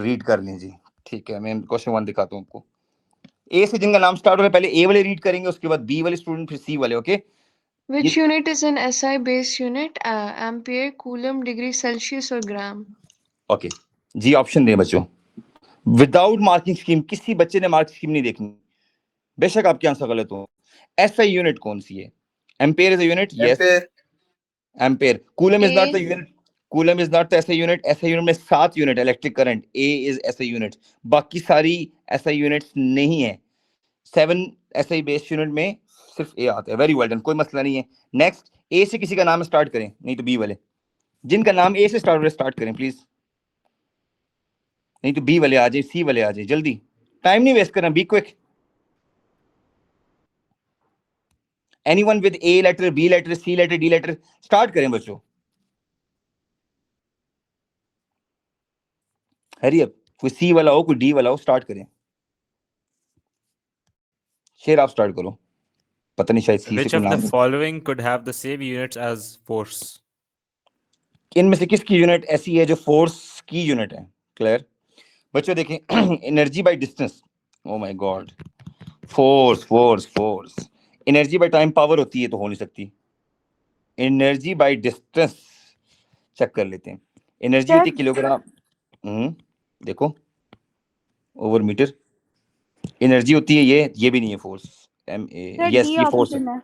Read कर लें जी। ठीक है, मैं क्वेश्चन 1 दिखाता हूँ आपको। ए से जिनका नाम स्टार्ट हो रहा है, पहले ए वाले रीड करेंगे, उसके बाद बी वाले स्टूडेंट, फिर सी वाले। Okay, Which unit is an SI base unit? Ampere, coulomb, degree Celsius और gram? ओके जी, ऑप्शन दें बच्चों। विदाउट मार्किंग स्कीम, किसी बच्चे ने मार्किंग स्कीम नहीं देखनी, बेशक आपके आंसर गलत हो। एसआई यूनिट कौन सी है? Ampere is a unit, yes. Ampere. Coulomb is not the unit, coulomb is not the SI unit. SI unit में 7 unit electric current, A is SI unit, बाकी सारी एसआई यूनिट्स नहीं है। 7 SI base unit में सिर्फ ए आता है। Very well done, कोई मसला नहीं है। नेक्स्ट, ए से किसी का नाम स्टार्ट करें, नहीं तो बी वाले, जिनका नाम ए से स्टार्ट हो रहा है स्टार्ट करें प्लीज, नहीं तो बी वाले आ जाए, सी वाले आ जाए, जल्दी, टाइम नहीं वेस्ट करना, be quick. Anyone with a letter, B letter, C letter, D letter, start करें बच्चों, हरी अप। कोई सी वाला हो, कोई डी वाला हो, स्टार्ट करें। शेर आप स्टार्ट करो, पता नहीं शायद सी से Which कोई of the नाम। following could have the same units as force? इनमें से किसकी यूनिट ऐसी है जो फोर्स की यूनिट है? क्लियर बच्चों, देखें, energy by distance, O my God, force force force, energy by time power होती है तो हो नहीं सकती। एनर्जी बाय डिस्टेंस चेक कर लेते हैं। एनर्जी होती है किलोग्राम, देखो ओवर मीटर, एनर्जी होती है, ये भी नहीं है फोर्स, एम ए, यस ये फोर्स है।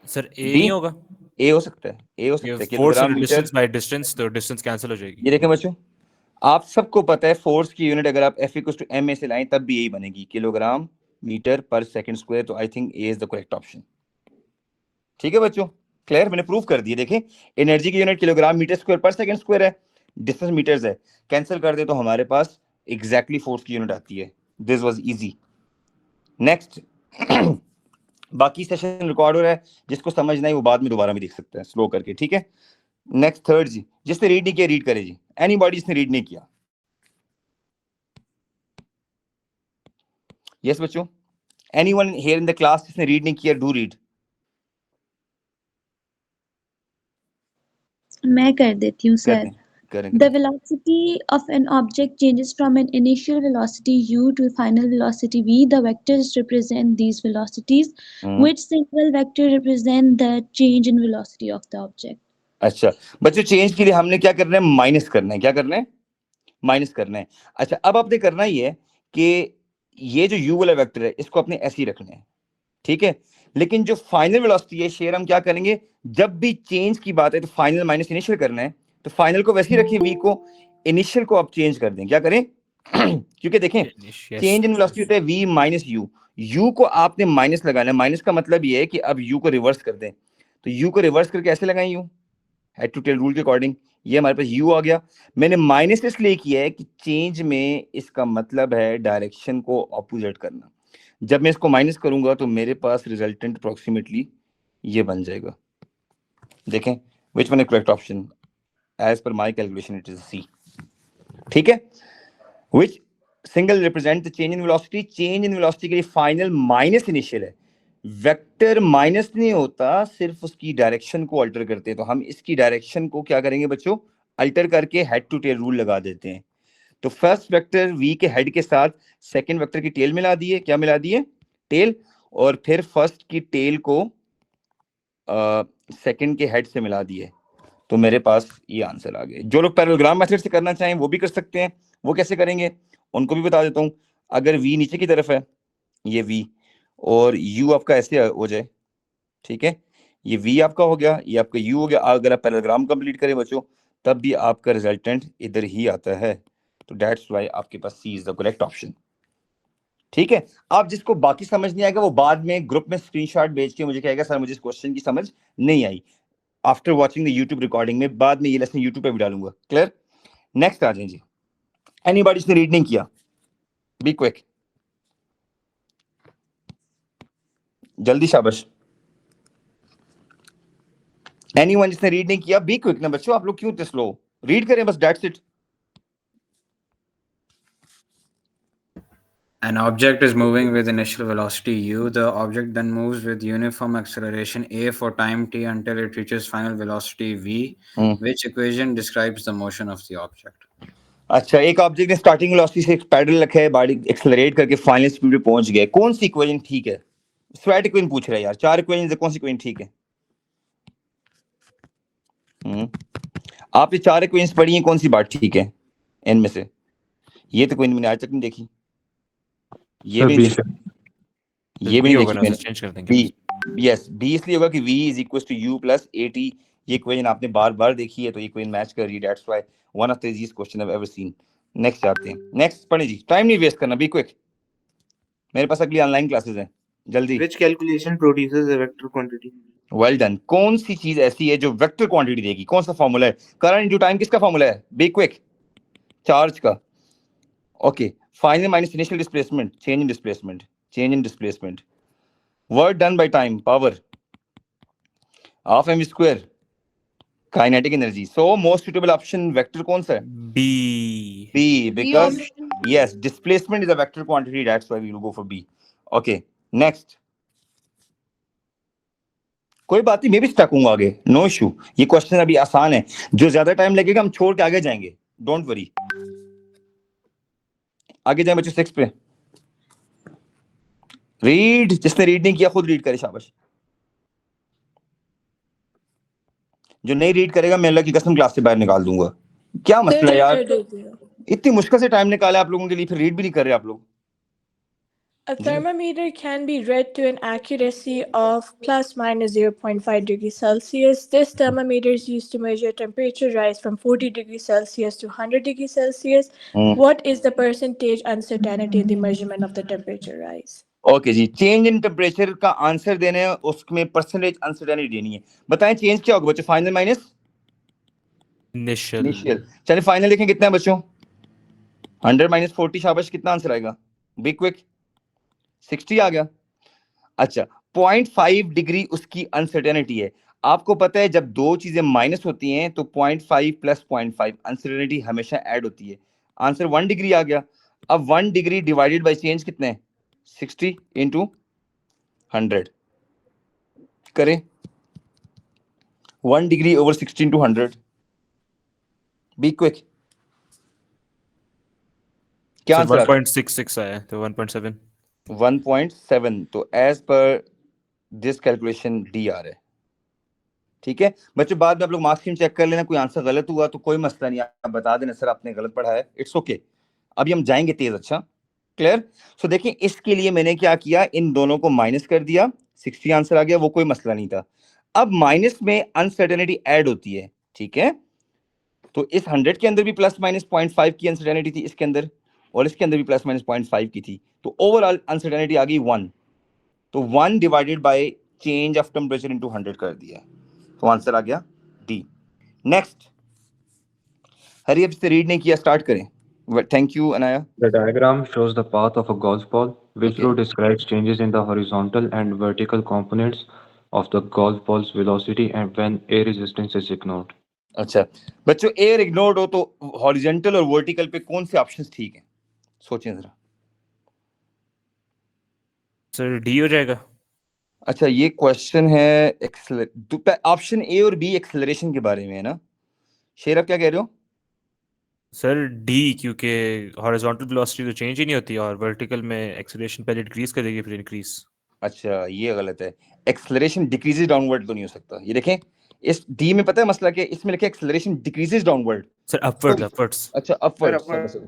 सर ए डी, नहीं होगा, ए हो सकता है, ए हो सकता ये है, force kilogram metre. Distance by distance, तो डिस्टेंस कैंसिल हो जाएगी। ये देखें बच्चों, आप सबको पता है फोर्स की यूनिट अगर आप F equals to M A से लाएं तब भी यही बनेगी, किलोग्राम मीटर पर सेकंड स्क्वायर। तो I think A is the correct option. ठीक है बच्चों, क्लियर, मैंने प्रूव कर दिया। देखें, एनर्जी की यूनिट किलोग्राम मीटर स्क्वायर पर सेकंड स्क्वायर है, डिस्टेंस मीटर्स है, कैंसिल कर दे तो हमारे पास एग्जैक्टली फोर्स की यूनिट आती है। This was easy. नेक्स्ट, बाकी सेशन रिकॉर्ड हो रहा है, जिसको समझ नहीं वो बाद में दोबारा भी देख सकते हैं स्लो करके। ठीक है, नेक्स्ट थर्ड जी, जिसने रीड नहीं किया रीड करे जी। एनीबॉडी जिसने रीड नहीं किया? यस बच्चों, anyone here in the class जिसने रीड नहीं किया, डू रीड। मैं कर देती हूँ सर। करें The velocity of an object changes from an initial velocity u to final velocity v. The vectors represent these velocities. Which single vector represent the change in velocity of the object? अच्छा बच्चों, change के लिए हमने क्या करना है? Minus करना है। क्या करना है? माइनस करना है। अच्छा, अब आपने करना ही है कि ये जो u वाला वेक्टर है इसको अपने ऐसे ही रखना है, ठीक है। लेकिन जो फाइनल वेलोसिटी है शेयर, हम क्या करेंगे, जब भी चेंज की बात है तो फाइनल माइनस इनिशियल करना है, तो फाइनल को वैसे ही रखें, v को, इनिशियल को आप चेंज कर दें। क्या करें? क्योंकि देखें, चेंज इन वेलोसिटी होता है v माइनस u, u को आपने माइनस लगाना है। माइनस का मतलब ये है कि अब u को रिवर्स कर दें, तो u को रिवर्स करके ऐसे लगाएं, u head to tail rule के अकॉर्डिंग, ये हमारे पास u आ गया। मैंने माइनस इसलिए किया है कि चेंज में इसका मतलब है डायरेक्शन को ऑपोजिट करना। जब मैं इसको माइनस करूंगा तो मेरे पास रिजल्टेंट अप्रोक्सीमेटली ये बन जाएगा। देखें, which one is correct option? As पर my calculation it is C. ठीक है, which single represent the change in velocity? Change in velocity के लिए फाइनल माइनस इनिशियल है। वेक्टर माइनस नहीं होता, सिर्फ उसकी डायरेक्शन को अल्टर करते हैं। तो हम इसकी डायरेक्शन को क्या करेंगे बच्चों? अल्टर करके हेड टू टेल रूल लगा देते हैं। तो फर्स्ट वेक्टर v के हेड के साथ सेकंड वेक्टर की टेल मिला दिए। क्या मिला दिए? टेल। और फिर फर्स्ट की टेल को सेकंड के हेड से मिला दिए, तो मेरे पास ये आंसर आ गए। जो लोग पैरेललोग्राम मेथड से करना चाहें वो भी कर सकते हैं। वो कैसे करेंगे उनको भी बता देता हूं। अगर v नीचे की तरफ है, ये v, और u आपका ऐसे हो जाए, ठीक है, ये v आपका हो गया, ये आपका u हो गया। अगर आप पैरेललोग्राम कंप्लीट करें बच्चों, तब भी आपका रिजल्टेंट इधर ही आता है। तो दैट्स व्हाई आपके पास सी इज द करेक्ट ऑप्शन। ठीक है, आप जिसको बाकी समझ नहीं आएगा वो बाद में ग्रुप में स्क्रीनशॉट भेज के मुझे कहेगा सर मुझे इस क्वेश्चन की समझ नहीं आई। After watching the YouTube recording में बाद में ये लेसन यूट्यूब पे भी डालूंगा। क्लियर? नेक्स्ट आ जाए जी। एनीबॉडी जिसने रीड नहीं किया, बी क्विक, जल्दी शाबाश। एनीवन जिसने रीड नहीं किया, बी क्विक ना बच्चों, आप लोग क्यों इतने स्लो? रीड करें बस, that's it. An object is moving with initial velocity u. The object then moves with uniform acceleration a for time t until it reaches final velocity v. Which equation describes the motion of the object? अच्छा, एक object ने starting velocity से एक pedal रखा है, body accelerate करके final speed पे पहुंच गया, कौन सी इक्वेशन ठीक है? स्वेट इक्वेशन पूछ रहा है यार, 4 इक्वेशन से कौन सी इक्वेशन ठीक है? आपने 4 इक्वेशंस पढ़ी हैं, कौन सी बात ठीक है इनमें से? ये तो कोई मैंने आज तक नहीं देखी, ये भी नहीं देखी, ये भी नहीं होगा देखी ना, मैंने। चेंज कर देंगे। बी, यस, बी इसलिए होगा कि v is equal to u plus at। ये इक्वेशन आपने बार बार देखी है तो ये इक्वेशन मैच कर रही है, that's why one of the easiest question I have ever seen. Next आते हैं, नेक्स्ट पढ़े जी, टाइम नहीं वेस्ट करना, बी क्विक, मेरे पास अगली ऑनलाइन क्लासेस हैं, जल्दी। Which calculation produces a vector quantity? Well done. कौन सी चीज ऐसी है जो वेक्टर क्वांटिटी देगी? कौन सा फॉर्मूला है? करंट इनटू टाइम किसका फॉर्मूला है? बी क्विक, चार्ज का। Okay, final minus initial displacement, change in displacement, change in displacement, work done by time, power, half m square, kinetic energy. So most suitable option vector कौन सा है? B. B, B because option. yes, displacement is a vector quantity, that's why we will go for B. Okay, next. कोई बात नहीं, मैं भी stuck हूँ आगे, नो इशू। ये क्वेश्चन अभी आसान है, जो ज्यादा टाइम लगेगा हम छोड़ के आगे जाएंगे, डोंट वरी। आगे जाए बच्चों 6 पे। रीड, जिसने रीड नहीं किया खुद रीड करे, शाबाश। जो नहीं रीड करेगा मैं अल्लाह की कसम क्लास से बाहर निकाल दूंगा। क्या मसला है यार, इतनी मुश्किल से टाइम निकाला आप लोगों के लिए, फिर रीड भी नहीं कर रहे आप लोग। A thermometer can be read to an accuracy of plus minus 0.5 degrees Celsius. This thermometer is used to measure temperature rise from 40 degrees Celsius to 100 degrees Celsius. What is the percentage uncertainty in the measurement of the temperature rise? Okay जी, change in temperature का answer देना है, उसमें percentage uncertainty देनी है। बताएं change क्या होगा बच्चों? Final minus Initial. चलिए फाइनल देखें कितना है बच्चों? 100 माइनस 40, शाबाश, कितना आंसर आएगा? बी क्विक, 60 आ गया। अच्छा, 0.5 डिग्री उसकी अनसर्टेनिटी है। आपको पता है जब दो चीजें माइनस होती हैं तो 0.5 प्लस 0.5 अनसर्टेनिटी हमेशा ऐड होती है। आंसर 1 डिग्री आ गया। अब 1 डिग्री डिवाइडेड बाय चेंज कितने है? 60 इंटू 100 करें, 1 degree over 60 into 100। Be quick, क्या Sir, आंसर आ रहा है? 1.66 आया है, तो 1.7. 1.7, तो as per this calculation D आ रहा है। ठीक है बच्चों, बाद में आप लोग मार्क्स स्कीम चेक कर लेना, कोई आंसर गलत हुआ तो कोई मसला नहीं, आप बता देना सर आपने गलत पढ़ा है, इट्स ओके। अभी हम जाएंगे तेज, अच्छा क्लियर। सो देखिए इसके लिए मैंने क्या किया, इन दोनों को माइनस कर दिया, 60 आंसर आ गया, वो कोई मसला नहीं था। अब माइनस में अनसर्टेनिटी ऐड होती है, ठीक है, तो इस 100 के अंदर भी प्लस माइनस 0.5 की अनसर्टेनिटी थी इसके अंदर, और इसके अंदर भी प्लस माइनस 0.5 की थी, तो ओवरऑल अनसर्टेनिटी आ गई 1। तो 1 divided by change of temperature into 100 कर दिया, तो आंसर आ गया डी। नेक्स्ट, हरी, अब से रीड नहीं किया, स्टार्ट करें। Thank you Anaya. The diagram shows the path of a golf ball, which Okay. row describes changes in the horizontal and vertical components of the golf ball's velocity and when air resistance is ignored. अच्छा बच्चों, air ignored हो तो horizontal और vertical पे कौन से options ठीक हैं? सोचें जरा। सर डी हो जाएगा। अच्छा, ये क्वेश्चन है ऑप्शन ए और बी एक्सेलरेशन के बारे में है ना? शेर आप क्या कह रहे हो? सर डी, क्योंकि हॉरिजॉन्टल वेलोसिटी तो चेंज ही नहीं होती और वर्टिकल में एक्सेलरेशन पहले डिक्रीज कर देगी फिर इंक्रीज। अच्छा ये गलत है, एक्सेलरेशन डिक्रीजेस डाउनवर्ड तो नहीं हो सकता। ये देखें इस डी में, पता है मसला क्या, इसमें लिखा है acceleration decreases downward. Sir upwards, upwards. अच्छा अपवर्ड, upward.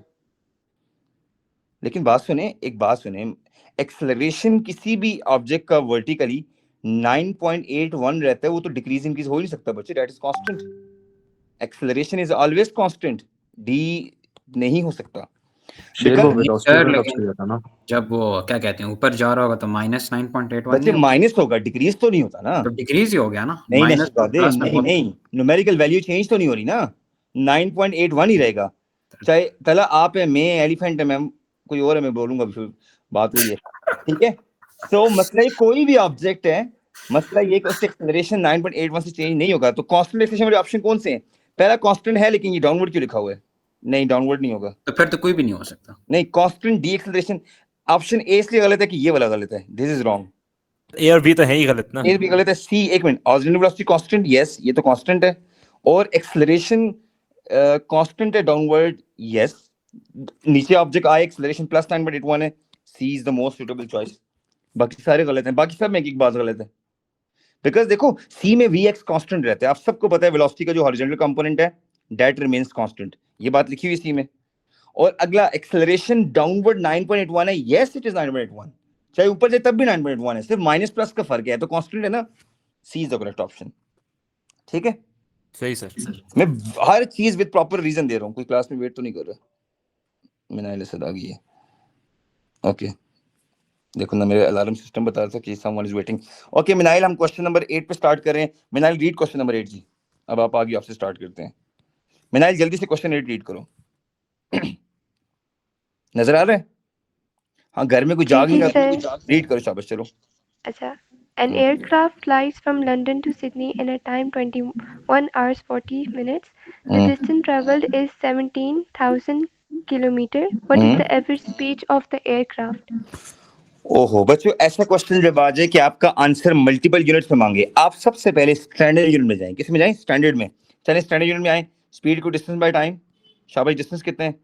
लेकिन बात सुने, एक बात सुने, एक्सेलरेशन किसी भी ऑब्जेक्ट का वर्टिकली 9.81 रहता है, वो तो डिक्रीज इंक्रीज हो ही नहीं सकता बच्चे, that is constant. Acceleration is always constant, D नहीं हो सकता। शेर वो Because- velocity Sir, का लेकिन- सही रहता ना। जब वो क्या कहते हैं ऊपर जा रहा होगा तो माइनस 9.81 बच्चे माइनस होगा, डिक्रीज तो नहीं होता ना। तो डिक्रीज ही हो गया ना। नहीं माइनस नहीं, न्यूमेरिकल वैल्यू चेंज तो नहीं हो रही ना, 9.81 ही रहेगा। चाहे तला आप है, मैं एलिफेंट है, मैं कोई और है, मैं बोलूंगा फिर बात हुई है, ठीक है। सो मसला ये कोई भी ऑब्जेक्ट है, मसला ये कि उससे एक्सेलरेशन 9.81 से चेंज नहीं होगा। तो कांस्टेंट एक्सेलरेशन वाले ऑप्शन कौन से हैं? पहला कांस्टेंट है, लेकिन ये डाउनवर्ड क्यों लिखा हुआ है? नहीं, डाउनवर्ड नहीं होगा, तो फिर तो कोई भी नहीं हो सकता। नहीं, constant D acceleration. Option A इसलिए गलत है कि ये वाला गलत है, दिस इज रॉन्ग। ए और बी तो है ही गलत ना। ए भी गलत है। सी, एक minute, original velocity constant, yes ये तो कांस्टेंट है, और एक्सेलरेशन कांस्टेंट है डाउनवर्ड, यस। नीचे ऑब्जेक्ट आए, एक्सेलरेशन प्लस 9.81 है, C is the most suitable choice. बाकी सारे गलत हैं, बाकी सब में एक बात गलत है, बिकॉज देखो सी में वी एक्स कॉन्स्टेंट रहता है, आप सबको पता है वेलोसिटी का जो हॉरिजॉन्टल कंपोनेंट है दैट रिमेन्स कांस्टेंट, ये बात लिखी हुई सी में। और अगला एक्सेलरेशन डाउनवर्ड 9.81 है, यस इट इज 9.81, चाहे ऊपर जाए तब भी 9.1 है, सिर्फ माइनस प्लस का फर्क है, तो कांस्टेंट है ना, सी इज द करेक्ट ऑप्शन। ठीक है, सही सर। मैं हर चीज विद प्रॉपर रीजन दे रहा हूँ, कोई क्लास में वेट तो नहीं कर रहा। मिनाइल असद आ गई है, ओके देखो ना, मेरे अलार्म सिस्टम बता रहा था कि समवन इज वेटिंग। ओके मिनाइल, हम क्वेश्चन नंबर 8 पे स्टार्ट कर रहे हैं। मिनाइल रीड क्वेश्चन नंबर 8 जी, अब आप आगे आपसे स्टार्ट करते हैं। मिनाइल जल्दी से क्वेश्चन 8 रीड करो। नजर आ रहा है? हाँ, घर में कोई जाग नहीं रहा, रीड करो, शाबाश, चलो। अच्छा, an aircraft flies from London to Sydney in a time 21 hours 40 minutes. The distance traveled is 17,000 kilometers. What is the average speed of the aircraft? ओहो बच्चों, ऐसा क्वेश्चन जब आ जाए कि आपका आंसर मल्टीपल यूनिट्स में मांगे, आप सबसे पहले स्टैंडर्ड यूनिट में जाएं। किस में जाएं? स्टैंडर्ड में। चलें स्टैंडर्ड यूनिट में आए। स्पीड को डिस्टेंस बाय टाइम, शाबाश, डिस्टेंस कितने हैं?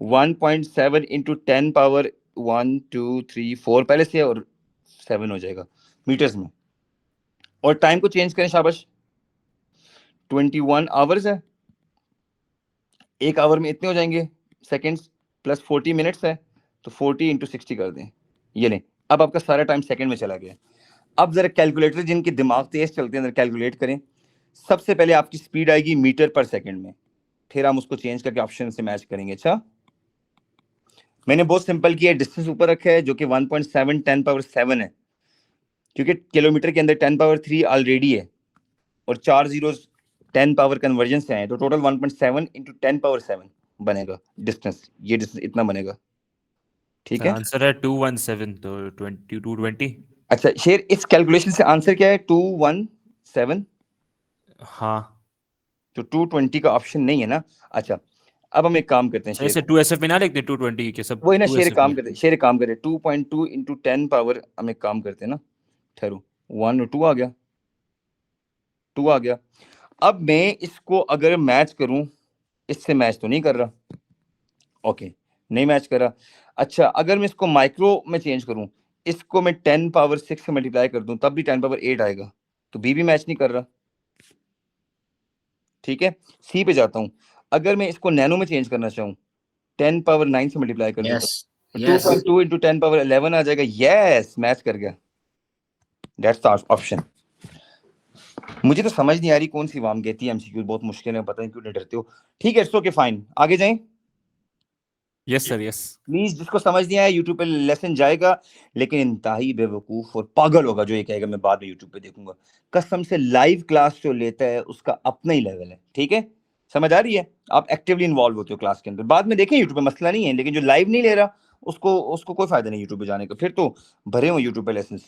1.7 इंटू 10 पावर 1 2 3 4 पहले से, और 7 हो जाएगा मीटर्स में। और टाइम को चेंज करें, शाबाश, 21 आवर्स है, एक आवर में इतने हो जाएंगे सेकंड्स, प्लस 40 मिनट्स है, तो 40 इंटू 60 कर दें। ये लें, अब आपका सारा टाइम सेकंड में चला गया। अब जरा कैलकुलेटर जिनके दिमाग तेज चलते हैं, जरा कैलकुलेट करें। सबसे पहले आपकी स्पीड आएगी मीटर पर सेकंड में, फिर हम उसको चेंज करके ऑप्शन से मैच करेंगे। अच्छा, मैंने बहुत सिंपल किया, डिस्टेंस ऊपर रखा है जो कि 1.7 10 पावर 7 है, क्योंकि किलोमीटर के अंदर 10 पावर 3 ऑलरेडी है, और 4 जीरोस 10 पावर कन्वर्जन से आए, तो टोटल 1.7 इंटू 10 पावर 7 बनेगा डिस्टेंस, ये डिस्टेंस इतना बनेगा। ठीक है, आंसर है 217, तो 220। अच्छा शेर, इस कैलकुलेशन से आंसर क्या है? 217। हाँ, तो 220 का ऑप्शन नहीं है ना। अच्छा, अब हम एक काम करते हैं, ऐसे 2SF में ना लिखते 220 के सब, वही ना, शेर 2SF काम में। करते हैं, शेर काम करे 2.2 इंटू 10 पावर, हम एक काम करते हैं ना, ठहरू 1 और 2 आ गया, 2 आ गया। अब मैं इसको अगर मैच करूं, इससे मैच तो नहीं कर रहा, ओके नहीं मैच कर रहा। अच्छा, अगर मैं इसको माइक्रो में चेंज करूं, इसको मैं 10 पावर 6 से मल्टीप्लाई कर दूं, तब भी 10 पावर 8 आएगा, तो बी भी मैच नहीं कर रहा। ठीक है, सी पे जाता हूं, अगर मैं इसको नैनो में चेंज करना चाहूं, 10 पावर 9 से मल्टीप्लाई कर दूं, Yes. 2.2 इंटू 10 पावर 11 आ जाएगा। यस, मैच कर गया, दैट्स द ऑप्शन। मुझे तो समझ नहीं आ रही कौन सी वाम कहती है, एमसीक्यू बहुत मुश्किल है, पता नहीं क्यों डरते हो। ठीक है, इट्स ओके, फाइन, आगे जाएं। Yes sir, yes. प्लीज, जिसको समझ नहीं आया यूट्यूब पे लेसन जाएगा, लेकिन इंतहाई बेवकूफ और पागल होगा जो ये कहेगा मैं बाद में यूट्यूब पे देखूंगा। कसम से लाइव क्लास जो लेता है उसका अपना ही लेवल है। ठीक है, समझ आ रही है? आप एक्टिवली इन्वॉल्व होते हो क्लास के अंदर, बाद में देखें यूट्यूब पे, मसला नहीं है, लेकिन जो लाइव नहीं ले रहा उसको कोई फायदा नहीं यूट्यूब पे जाने का, फिर तो भरे हो यूट्यूब पे लेसन।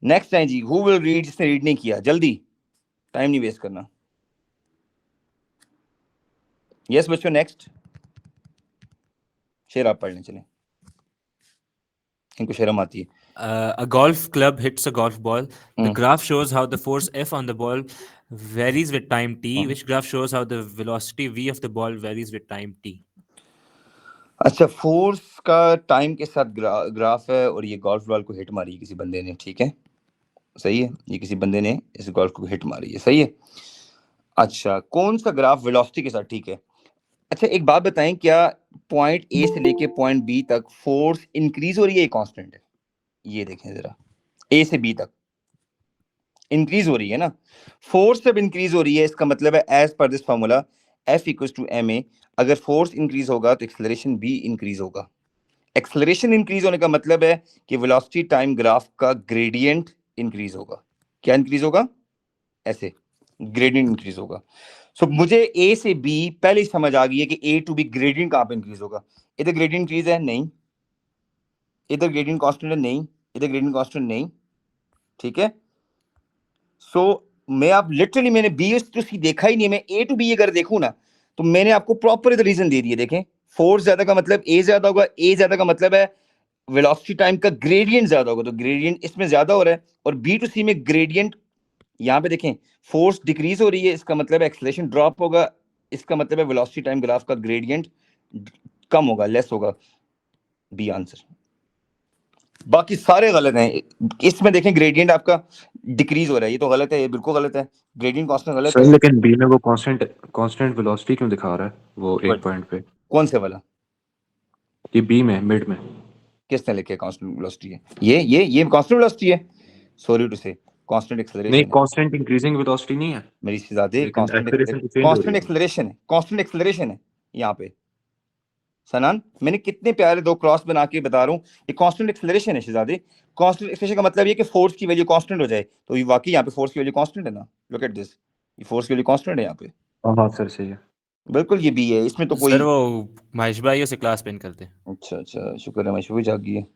नेक्स्ट है जी, हु विल रीड, जिसने रीड नहीं किया, जल्दी, टाइम नहीं वेस्ट करना। यस बच्चों, नेक्स्ट शेर आप पढ़ लें, चलें, इनको शर्म आती है। A golf club hits a golf ball. The graph shows how the force F on the ball varies with time t. Which graph shows how the velocity v of the ball varies with time t? अच्छा, force का time के साथ graph है, और ये golf ball को hit मारी है किसी बंदे ने। ठीक है, सही है, ये किसी बंदे ने इस गोल्फ को हिट मारी है, सही है। अच्छा, कौन सा ग्राफ वेलोसिटी के साथ? ठीक है। अच्छा, एक बात बताएं, क्या पॉइंट ए से लेके पॉइंट बी तक फोर्स इंक्रीज हो रही है, कांस्टेंट है? ये देखें जरा, ए से बी तक इंक्रीज हो रही है ना। फोर्स जब इंक्रीज हो रही है, इसका मतलब है as per this formula F equals to ma, अगर फोर्स इंक्रीज होगा तो एक्सेलरेशन भी इंक्रीज होगा। एक्सेलरेशन इंक्रीज होने का मतलब है कि वेलोसिटी टाइम ग्राफ का ग्रेडियंट इंक्रीज होगा। क्या इंक्रीज होगा? ऐसे ग्रेडियंट इंक्रीज होगा। सो मुझे ए से बी पहले ही समझ आ गई है कि ए टू बी ग्रेडियंट कहां पे इंक्रीज होगा। इधर ग्रेडियंट इंक्रीज है नहीं, इधर ग्रेडियंट कांस्टेंट है नहीं, इधर ग्रेडियंट कांस्टेंट नहीं। ठीक है, सो मैं आप लिटरली, मैंने बी टू सी देखा ही नहीं, मैं ए टू बी अगर देखूं ना, तो मैंने आपको प्रॉपर इधर रीजन दे दिए। देखें, फोर्स ज्यादा का मतलब ए ज्यादा होगा, ए ज्यादा का मतलब है वेलोसिटी टाइम का ग्रेडियंट ज्यादा होगा, तो ग्रेडियंट इसमें ज्यादा हो रहा है। और बी टू सी में ग्रेडियंट, यहाँ पे देखें फोर्स डिक्रीज हो रही है, इसका मतलब एक्सेलरेशन ड्रॉप होगा, इसका मतलब है वेलोसिटी टाइम ग्राफ का ग्रेडियंट कम होगा, लेस होगा। B answer. बाकी सारे गलत हैं। इसमें देखें ग्रेडियंट आपका डिक्रीज हो रहा है, ये तो गलत है, ये बिल्कुल गलत है। ग्रेडियंट कांस्टेंट गलत सर है। लेकिन बी में वो कांस्टेंट वेलोसिटी क्यों दिखा रहा है वो एक पॉइंट पे? कौन से वाला? ये बी में मिड में किसने लिखा कांस्टेंट वेलोसिटी है? ये कांस्टेंट वेलोसिटी है। सॉरी टू से कांस्टेंट नहीं, एक्सेलरेशन है कांस्टेंट इंक्रीजिंग वेलोसिटी नहीं है, मेरी शहजादे। लेकिन एक्सेलरेशन तो चेंज हो रही कांस्टेंट है। एक्सेलरेशन है, कांस्टेंट एक्सेलरेशन है यहाँ पे। सनान, मैंने कितने प्यारे दो क्रॉस बना के बता रहा हूँ, ये कांस्टेंट एक्सेलरेशन है शहजादे। कांस्टेंट एक्सेलरेशन का मतलब ये कि फोर्स की वैल्यू कांस्टेंट हो जाए, तो ये वाकई यहाँ पे फोर्स की वैल्यू कांस्टेंट है ना। लुक एट दिस, ये फोर्स की वैल्यू कांस्टेंट है यहाँ पे। हाँ सर सही है। बिल्कुल ये भी है, इसमें तो कोई। सर वो महेश भाई उसे क्लास पेन करते हैं। अच्छा, शुक्र है मशहूर जागी है।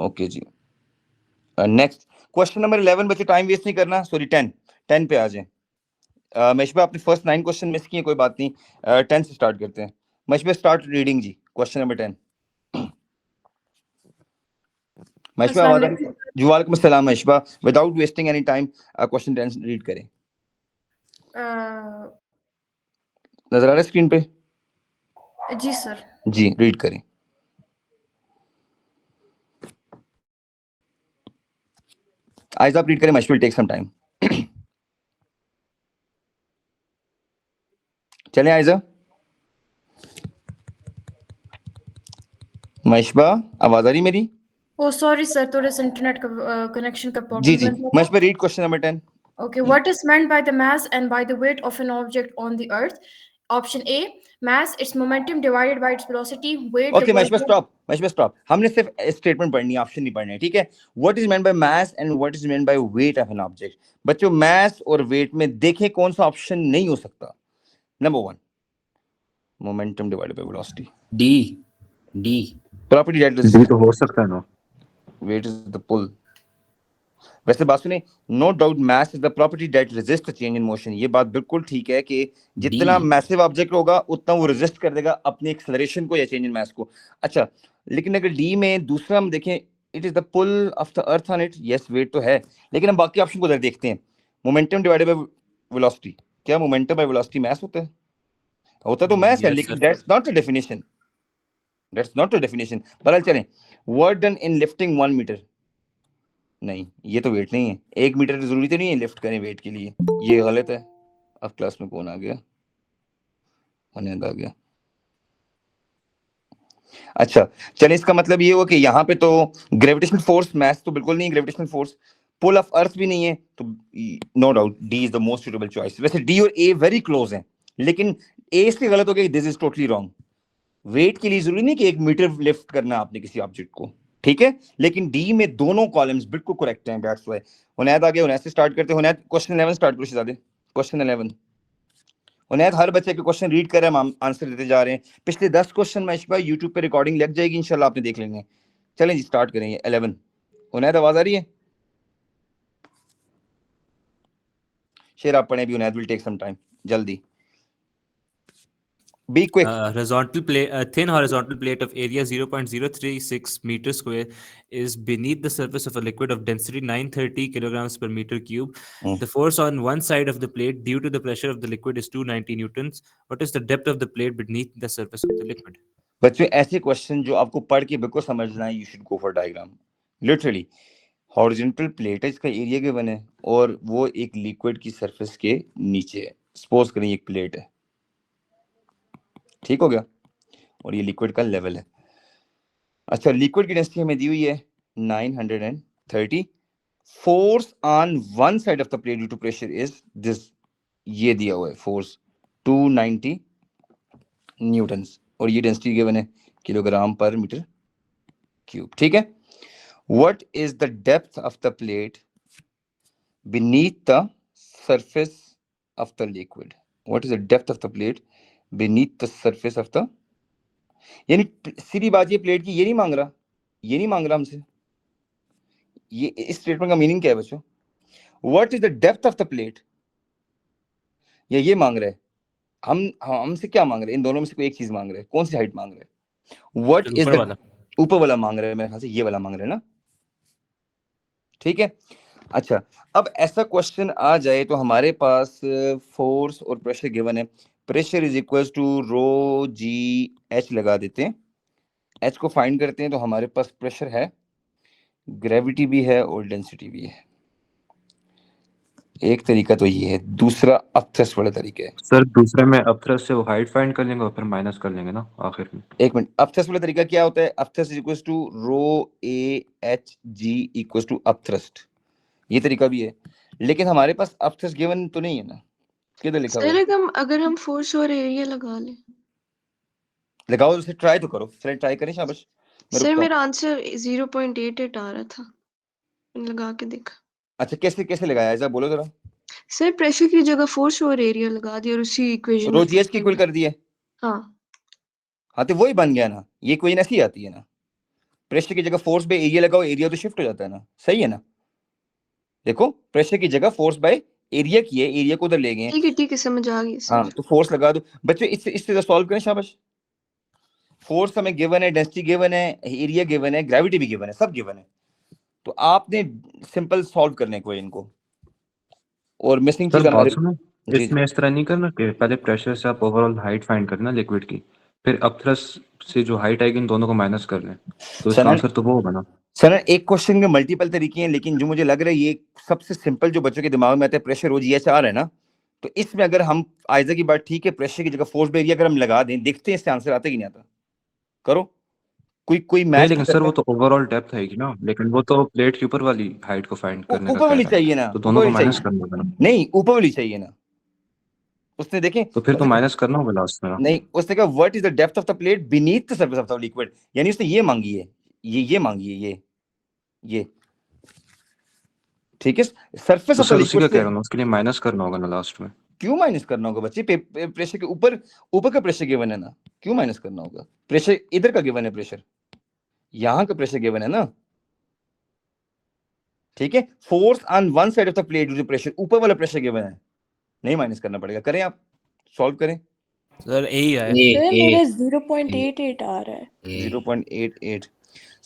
ओके जी, नेक्स्ट क्वेश्चन नंबर 11। बच्चे टाइम वेस्ट नहीं करना, सॉरी 10 पे आ जाए। मशबा आपने फर्स्ट 9 क्वेश्चन मिस किए, कोई बात नहीं। 10 से स्टार्ट करते हैं। मशबा स्टार्ट रीडिंग जी, क्वेश्चन नंबर 10। मशबा आवाज आ रही है? जी वालेकुम अस्सलाम Mashba. Without wasting any time question 10 read करें। नजर आ रहा है स्क्रीन पे? जी सर। जी रीड करें। आज आप रीड करें, मशबा विल टेक सम टाइम। चलें आयजा। मशबा आवाज आ रही मेरी? ओ सॉरी सर, थोड़ा सा इंटरनेट का कनेक्शन का जी problem. Mashba read question number 10। Okay, what is meant by the mass and by the weight of an object on the earth? Option A, mass, its momentum divided by its velocity, weight okay Mashba divided... stop. हमने सिर्फ statement पढ़नी है, option नहीं पढ़ना है, ठीक है। What is meant by mass and what is meant by weight of an object. बच्चों मास और वेट में देखें कौन सा ऑप्शन नहीं हो सकता। Number 1 momentum divided by velocity. D property that D तो हो सकता है ना। Weight is the pull. वैसे बात सुने, no doubt mass is the property that resist change in motion. ये बात बिल्कुल ठीक है कि जितना मैसिव ऑब्जेक्ट होगा उतना वो रेजिस्ट कर देगा अपनी एक्सेलरेशन को या चेंज इन मास को। अच्छा, लेकिन अगर डी में दूसरा हम देखें, it is the pull of the earth on it. Yes weight तो है, लेकिन हम बाकी ऑप्शन को उधर देखते हैं। मोमेंटम डिवाइडेड बाय वेलोसिटी, क्या मोमेंटम बाय वेलोसिटी मैस होता है? होता तो मैस है, लेकिन दैट्स नॉट द डेफिनेशन। बहरहाल चलें, work done in lifting 1 metre. नहीं, ये तो वेट नहीं है। 1 मीटर की जरूरत नहीं है लिफ्ट करें वेट के लिए, ये गलत है। अब क्लास में कौन आ गया? अनंत आ गया। अच्छा चलिए, इसका मतलब ये हुआ कि यहाँ पे तो ग्रेविटेशनल फोर्स, मैस तो बिल्कुल नहीं, gravitational force, pull of earth भी नहीं है, तो no doubt D is the most suitable choice. वैसे डी और ए वेरी क्लोज हैं, लेकिन ए इसलिए गलत हो गया, this is totally wrong. Weight के लिए जरूरी नहीं कि 1 मीटर लिफ्ट करना आपने किसी ऑब्जेक्ट को, ठीक है, लेकिन डी में दोनों कॉलम्स बिल्कुल करेक्ट हैं। That's why. हुनैद आगे, हुनैद से स्टार्ट करते हैं। हुनैद क्वेश्चन 11 स्टार्ट करो शहजादे। क्वेश्चन 11 हुनैद हर बच्चे के क्वेश्चन रीड कर रहे हैं, हम आंसर देते जा रहे हैं। पिछले 10 क्वेश्चन मशबा यूट्यूब पे रिकॉर्डिंग लग जाएगी इंशाल्लाह, आपने देख लेंगे। चलें जी स्टार्ट करेंगे 11। हुनैद आवाज आ रही है? शेर आप पढ़ें भी। हुनैद विल टेक सम टाइम, जल्दी। Be quick. Thin horizontal plate of area 0.036 meters square is beneath the surface of a liquid of density 930 kilograms per meter cube. The force on one side of the plate due to the pressure of the liquid is 290 newtons. What is the depth of the plate beneath the surface of the liquid? बच्चों ऐसे question जो आपको पढ़ के बिल्कुल समझना है, you should go for diagram. Literally horizontal plate है, इसका एरिया गिवन है और वो एक लिक्विड की सरफेस के नीचे है। सपोज करें एक प्लेट है, ठीक हो गया, और ये लिक्विड का लेवल है। अच्छा, लिक्विड की डेंसिटी हमें दी हुई है 930। Force on one side of the plate due to pressure is this, ये दिया हुआ है फोर्स 290 न्यूटन्स, और ये डेंसिटी गिवन है किलोग्राम पर मीटर क्यूब, ठीक है। What is the depth of the plate beneath the surface of the liquid? What is the depth of the plate beneath the surface of the, यानी सीधी बात ये plate की ये नहीं मांग रहा हमसे। ये इस स्टेटमेंट का मीनिंग क्या है बच्चों? What is the depth of the plate, या ये मांग रहा है हमसे क्या मांग रहे हैं? इन दोनों में से कोई एक चीज मांग रहे हैं। कौन सी हाइट मांग रहे हैं? व्हाट इज द ऊपर वाला मांग रहे हैं, मेरे ख्याल से ये वाला मांग रहे हैं ना, ठीक है। अच्छा, अब ऐसा क्वेश्चन आ जाए तो हमारे पास फोर्स और प्रेशर गिवन है। Pressure is equal to rho g h लगा देते हैं, एच को फाइंड करते हैं तो हमारे पास प्रेशर है, ग्रेविटी भी है और डेंसिटी भी है। एक तरीका तो ये है, दूसरा अपथ्रस्ट वाला तरीका है। सर दूसरे में अपथ्रस्ट से वो हाइट फाइंड कर लेंगे और फिर माइनस कर लेंगे ना आखिर में। एक मिनट, अपथ्रस्ट वाला तरीका क्या होता है? Upthrust is equal to rho a h g equal to upthrust, ये तरीका भी है, लेकिन हमारे पास अपथ्रस्ट गिवन तो नहीं है ना, किधर लिखा हुआ है? सर अगर हम फोर्स और एरिया लगा लें, लगाओ, उसे ट्राई तो करो, चलिए ट्राई करें, शाबाश। मैं सर रुकता हूँ। मेरा आंसर 0.88 आ रहा था, मैंने लगा के देखा। अच्छा, कैसे कैसे लगाया, ऐसा बोलो जरा। सर प्रेशर की जगह फोर्स और एरिया लगा दिया और उसी इक्वेशन रो जी एच की इक्वल कर दिए। हाँ हाँ तो वही बन गया ना, ये इक्वेशन ऐसी आती है ना, प्रेशर की जगह फोर्स बाय एरिया लगाओ, एरिया तो शिफ्ट हो जाता है ना, सही है ना? देखो प्रेशर की जगह फोर्स बाय एरिया की है, एरिया को उधर ले गए। ठीक है समझ आ गई सर। हाँ तो फोर्स लगा दो बच्चों, इससे सॉल्व करें, शाबाश। फोर्स हमें गिवन है, डेंसिटी गिवन है, एरिया गिवन है, ग्रेविटी भी गिवन है, सब गिवन है, तो आपने सिंपल सॉल्व करने को इनको, और मिसिंग सर चीज बात हमारे सुनो, जी इसमें इस तरह नहीं करना कि पहले प्रेशर से आप ओवरऑल हाइट फाइंड करना लिक्विड की, फिर अपथ्रस्ट से जो हाइट आएगी इन दोनों को माइनस कर लें, तो इसका आंसर तो वो होगा ना। सर एक क्वेश्चन के मल्टीपल तरीके हैं, लेकिन जो मुझे लग रहा है ये सबसे सिंपल जो बच्चों के दिमाग में आता है, प्रेशर रो जी एच आर है ना, तो इसमें अगर हम आयजा की बात ठीक है, प्रेशर की जगह फोर्स बाय एरिया अगर हम लगा दें, देखते हैं इससे आंसर आता कि नहीं आता। करो कोई नहीं मैच लेकिन सर वो तो ओवरऑल डेप्थ आएगी ना, लेकिन वो तो प्लेट के ऊपर वाली हाइट को फाइंड करने का ऊपर कह वाली रहा है, चाहिए ना, तो ऊपर दोनों को वाली माइनस चाहिए, करना होगा ना। नहीं ऊपर वाली चाहिए ना, उसने देखें तो फिर तो माइनस करना होगा लास्ट में। नहीं, उसने कहा what is the depth of the plate beneath the surface of the liquid, यानी उसने ये मांगी है, ये मांगी है, ये ठीक है, सरफेस तो ऑफ द सर उसी का लिक्विड कह से। रहा हूँ, उसके लिए माइनस करना होगा ना लास्ट में। क्यों माइनस करना होगा बच्चे, प्रेशर के ऊपर का प्रेशर गिवन है ना, क्यों माइनस करना होगा? प्रेशर इधर का गिवन है, प्रेशर यहाँ का प्रेशर गिवन है ना, ठीक है। Force on one side of the plate due to pressure, ऊपर वाला प्रेशर गिवन है, नहीं माइनस करना पड़ेगा। करें आप सॉल्व करें। सर यही है। सर मेरा 0.88 आ रहा है। 0.88।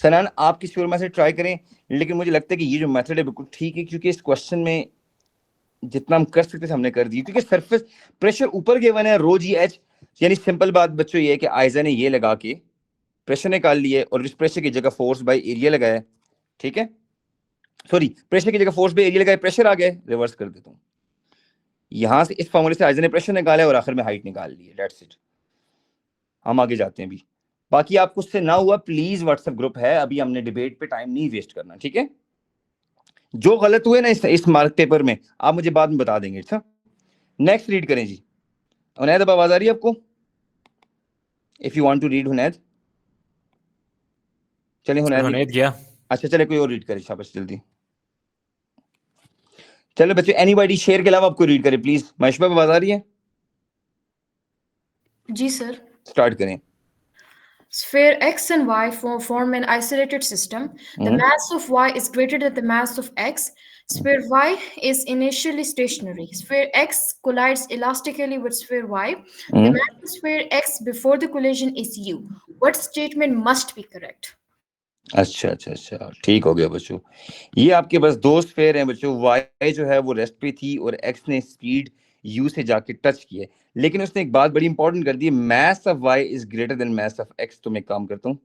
सनान आप किसी और में से ट्राई करें, लेकिन मुझे लगता है कि ये जो मेथड है बिल्कुल ठीक है, क्योंकि इस क्वेश्चन में जितना हम कर सकते थे हमने कर दिया, क्योंकि सरफेस प्रेशर ऊपर गिवन है रो जी एच, यानी सिंपल बात बच्चों ये है कि आयजा ने ये लगा के प्रेशर निकाल लिए और इस प्रेशर की जगह फोर्स बाय एरिया लगाया, ठीक है, सॉरी प्रेशर की जगह फोर्स बाय एरिया लगाया, प्रेशर आ गया, रिवर्स कर देता हूँ, यहां से इस फॉर्मूले से आयजा ने प्रेशर निकाला है और आखिर में हाइट निकाल ली है, दैट्स इट। हम आगे जाते हैं अभी, बाकी आपको उससे ना हुआ प्लीज व्हाट्सएप ग्रुप है, अभी हमने डिबेट पे टाइम नहीं वेस्ट करना, ठीक है। जो गलत हुए ना इस मार्क पेपर में आप मुझे बाद में बता देंगे, अच्छा। नेक्स्ट रीड करें जी। हुनैद अब आवाज आ रही है आपको? If you want to read Hunaid, चलिए हुनैद गया। अच्छा चले कोई और रीड करे, शाबाश जल्दी। चलो बच्चे, एनीबॉडी शेयर के अलावा आपको रीड करे प्लीज। महेश भाई आवाज आ रही है? जी सर। स्टार्ट करें। Sphere X and Y form an isolated system. The mass of Y is greater than the mass of X. Sphere Y is initially stationary. Sphere X collides elastically with sphere Y. The mass of sphere X before the collision is U. What statement must be correct? अच्छा अच्छा अच्छा, ठीक हो गया बच्चों। ये आपके पास दो स्फेयर हैं बच्चों, Y जो है वो रेस्ट पे थी और X ने स्पीड U से जाके टच किया, लेकिन उसने एक बात बड़ी इंपॉर्टेंट कर दी, mass of Y is greater than mass of X। तो मैं काम करता हूँ,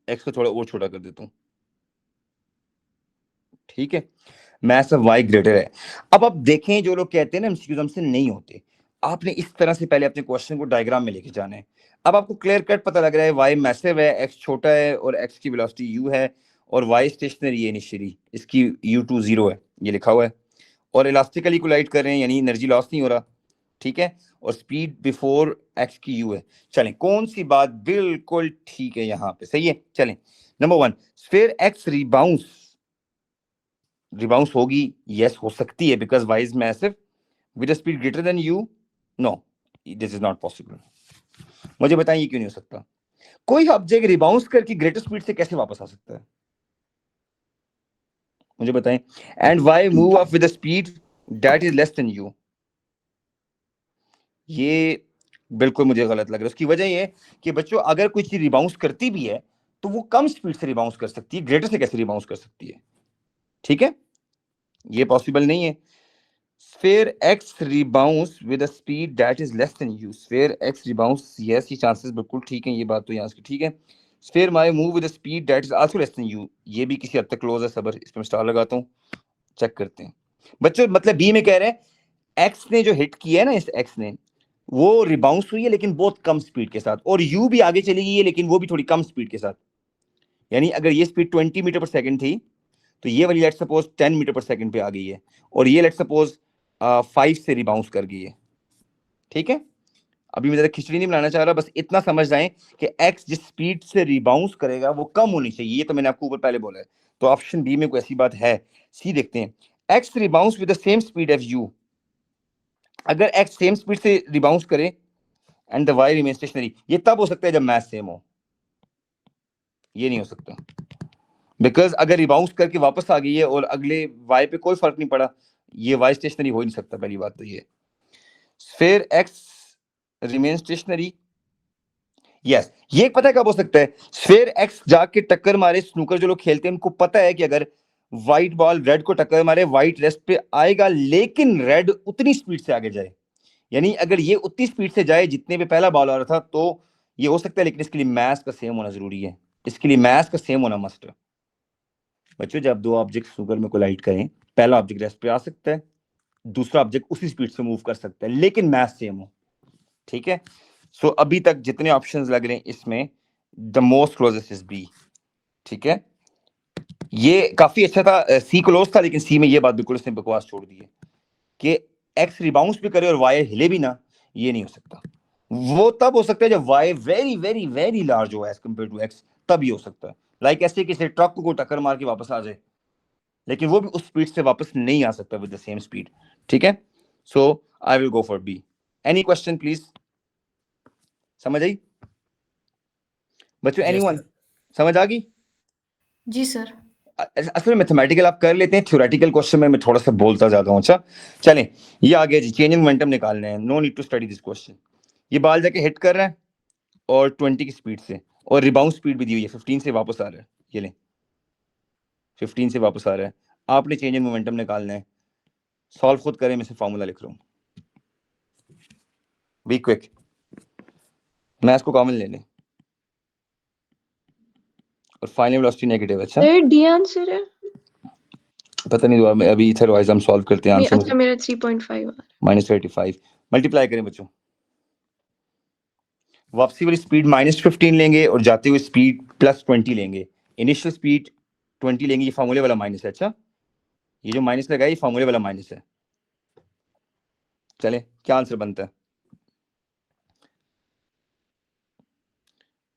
X को थोड़ा और छोटा कर देता हूँ, ठीक है, मास ऑफ Y ग्रेटर है। अब आप देखें, जो लोग कहते हैं ना एमसीक्यूज हमसे नहीं होते, आपने इस तरह से पहले अपने क्वेश्चन को डायग्राम में लेके जाना है। अब आपको क्लियर कट पता लग रहा है Y मैसिव है, X छोटा है और X की वेलोसिटी U है और Y स्टेशनरी है इनिशियली, इसकी U2 0 है, ये लिखा हुआ है, और इलास्टिकली कोलाइड कर रहे हैं यानी एनर्जी लॉस नहीं हो रहा, ठीक है, और स्पीड बिफोर X की U है। चलें, कौन सी बात बिल्कुल ठीक है यहाँ पे, सही है। चलें, नंबर 1, स्फीयर X रिबाउंस होगी, यस हो सकती है, because Y is massive with a speed greater than U, no this is not possible. मुझे बताएं ये क्यों नहीं हो सकता? कोई ऑब्जेक्ट रिबाउंस करके ग्रेटर स्पीड से कैसे वापस आ सकता है, मुझे बताएं। And Y move up with a speed that is less than U, ये बिल्कुल मुझे गलत लग रहा है। उसकी वजह ये है कि बच्चों अगर कोई चीज रिबाउंस करती भी है तो वो कम स्पीड से रिबाउंस कर सकती है, ग्रेटर से कैसे रिबाउंस कर सकती है, ठीक है, ये पॉसिबल नहीं है। sphere x rebounds with a speed that is less than u. sphere x rebounds, yes, ये chances बिल्कुल ठीक हैं, ये बात तो यहाँ की ठीक है. sphere my move with a speed that is also less than u, ये भी किसी हद तक क्लोज है. सबर, इस पे मैं स्टार लगाता हूँ, चेक करते हैं बच्चों. मतलब बी में कह रहे हैं x ने जो हिट किया है ना, इस x ने, वो रिबाउंस हुई है लेकिन बहुत कम स्पीड के साथ, और u भी आगे चली गई है लेकिन वो भी थोड़ी कम स्पीड के साथ. यानी अगर ये स्पीड 20 मीटर पर सेकंड थी तो ये वाली लेट सपोज 10 मीटर पर सेकंड पे आ गई है, और ये लेट सपोज 5 से रिबाउंस कर गई है. ठीक है, अभी मैं ज़्यादा खिचड़ी नहीं बनाना चाह रहा, बस इतना समझ जाएं कि x जिस स्पीड से रिबाउंस करेगा वो कम होनी चाहिए. ये तो मैंने आपको ऊपर पहले बोला है. तो ऑप्शन बी में कोई ऐसी बात है? सी देखते हैं. x rebounce with the same speed as u. अगर x सेम स्पीड से रिबाउंस करे and the y remain stationary, ये तब हो सकता है जब मैथ सेम हो. ये नहीं हो सकता, बिकॉज अगर रिबाउंस करके वापस आ गई है और अगले y पे कोई फर्क नहीं पड़ा, ये y स्टेशनरी हो ही नहीं सकता. पहली बात तो ये. Sphere x remain stationery, yes. ये पता है कब हो सकता है? स्फीयर x जाके टक्कर मारे, स्नूकर जो लोग खेलते हैं उनको पता है कि अगर व्हाइट बॉल रेड को टक्कर मारे, व्हाइट रेस्ट पे आएगा लेकिन रेड उतनी स्पीड से आगे जाए. यानी अगर ये उतनी स्पीड से जाए जितने पे पहला बॉल आ रहा था तो ये हो सकता है, लेकिन इसके लिए मैथ का सेम होना जरूरी है. इसके लिए मैथ का सेम होना मस्ट है. बच्चों, जब दो ऑब्जेक्ट स्नूकर में कोलाइड करें, पहला ऑब्जेक्ट रेस्ट पे आ सकता है, दूसरा ऑब्जेक्ट उसी स्पीड से मूव कर सकता है, लेकिन मैथ सेम हो. ठीक है. सो अभी तक जितने ऑप्शंस लग रहे हैं इसमें the most closest is B. ठीक है, ये काफी अच्छा था. सी क्लोज था, लेकिन सी में ये बात बिल्कुल उसने बकवास छोड़ दी है कि एक्स रिबाउंस भी करे और वाई हिले भी ना. ये नहीं हो सकता. वो तब हो सकता है जब Y very very very large हो एज कंपेयर टू एक्स, तब ही हो सकता है. लाइक ऐसे किसी ट्रक को टक्कर मार के वापस आ जाए, लेकिन वो भी उस स्पीड से वापस नहीं आ सकता विद द सेम स्पीड. ठीक है. So I will go for B. Any question please? समझ आई बच्चों? एनीवन समझ आ गई? जी सर. असल में मैथमेटिकल आप कर लेते हैं, थ्योरेटिकल क्वेश्चन में मैं थोड़ा सा बोलता जाता हूँ. अच्छा चलें, ये आ गया जी. चेंज इन मोमेंटम निकालना है. No need to study this question. ये बॉल जाके हिट कर रहा है और 20 की स्पीड से, और रिबाउंस स्पीड भी दी हुई है, 15 से वापस आ रहा है. ये लें, 15 से वापस आ रहा है. आपने चेंज इन मोमेंटम निकालना है. सॉल्व खुद करें, मैं सिर्फ फॉर्मूला लिख रहा हूँ. बी क्विक, मैथ्स को कॉमन ले लें. और फाइनल वेलोसिटी नेगेटिव. अच्छा सर डी आंसर है? पता नहीं, दुआ अभी इधर वाइज हम सॉल्व करते हैं. आंसर अच्छा मेरा 3.5 -35. मल्टीप्लाई करें बच्चों. वापसी वाली स्पीड -15 लेंगे और जाते हुए स्पीड +20 लेंगे. इनिशियल स्पीड 20 लेंगे. ये फार्मूले वाला माइनस है. अच्छा, ये जो माइनस लगा है ये फार्मूले वाला माइनस है. चले, क्या आंसर बनता है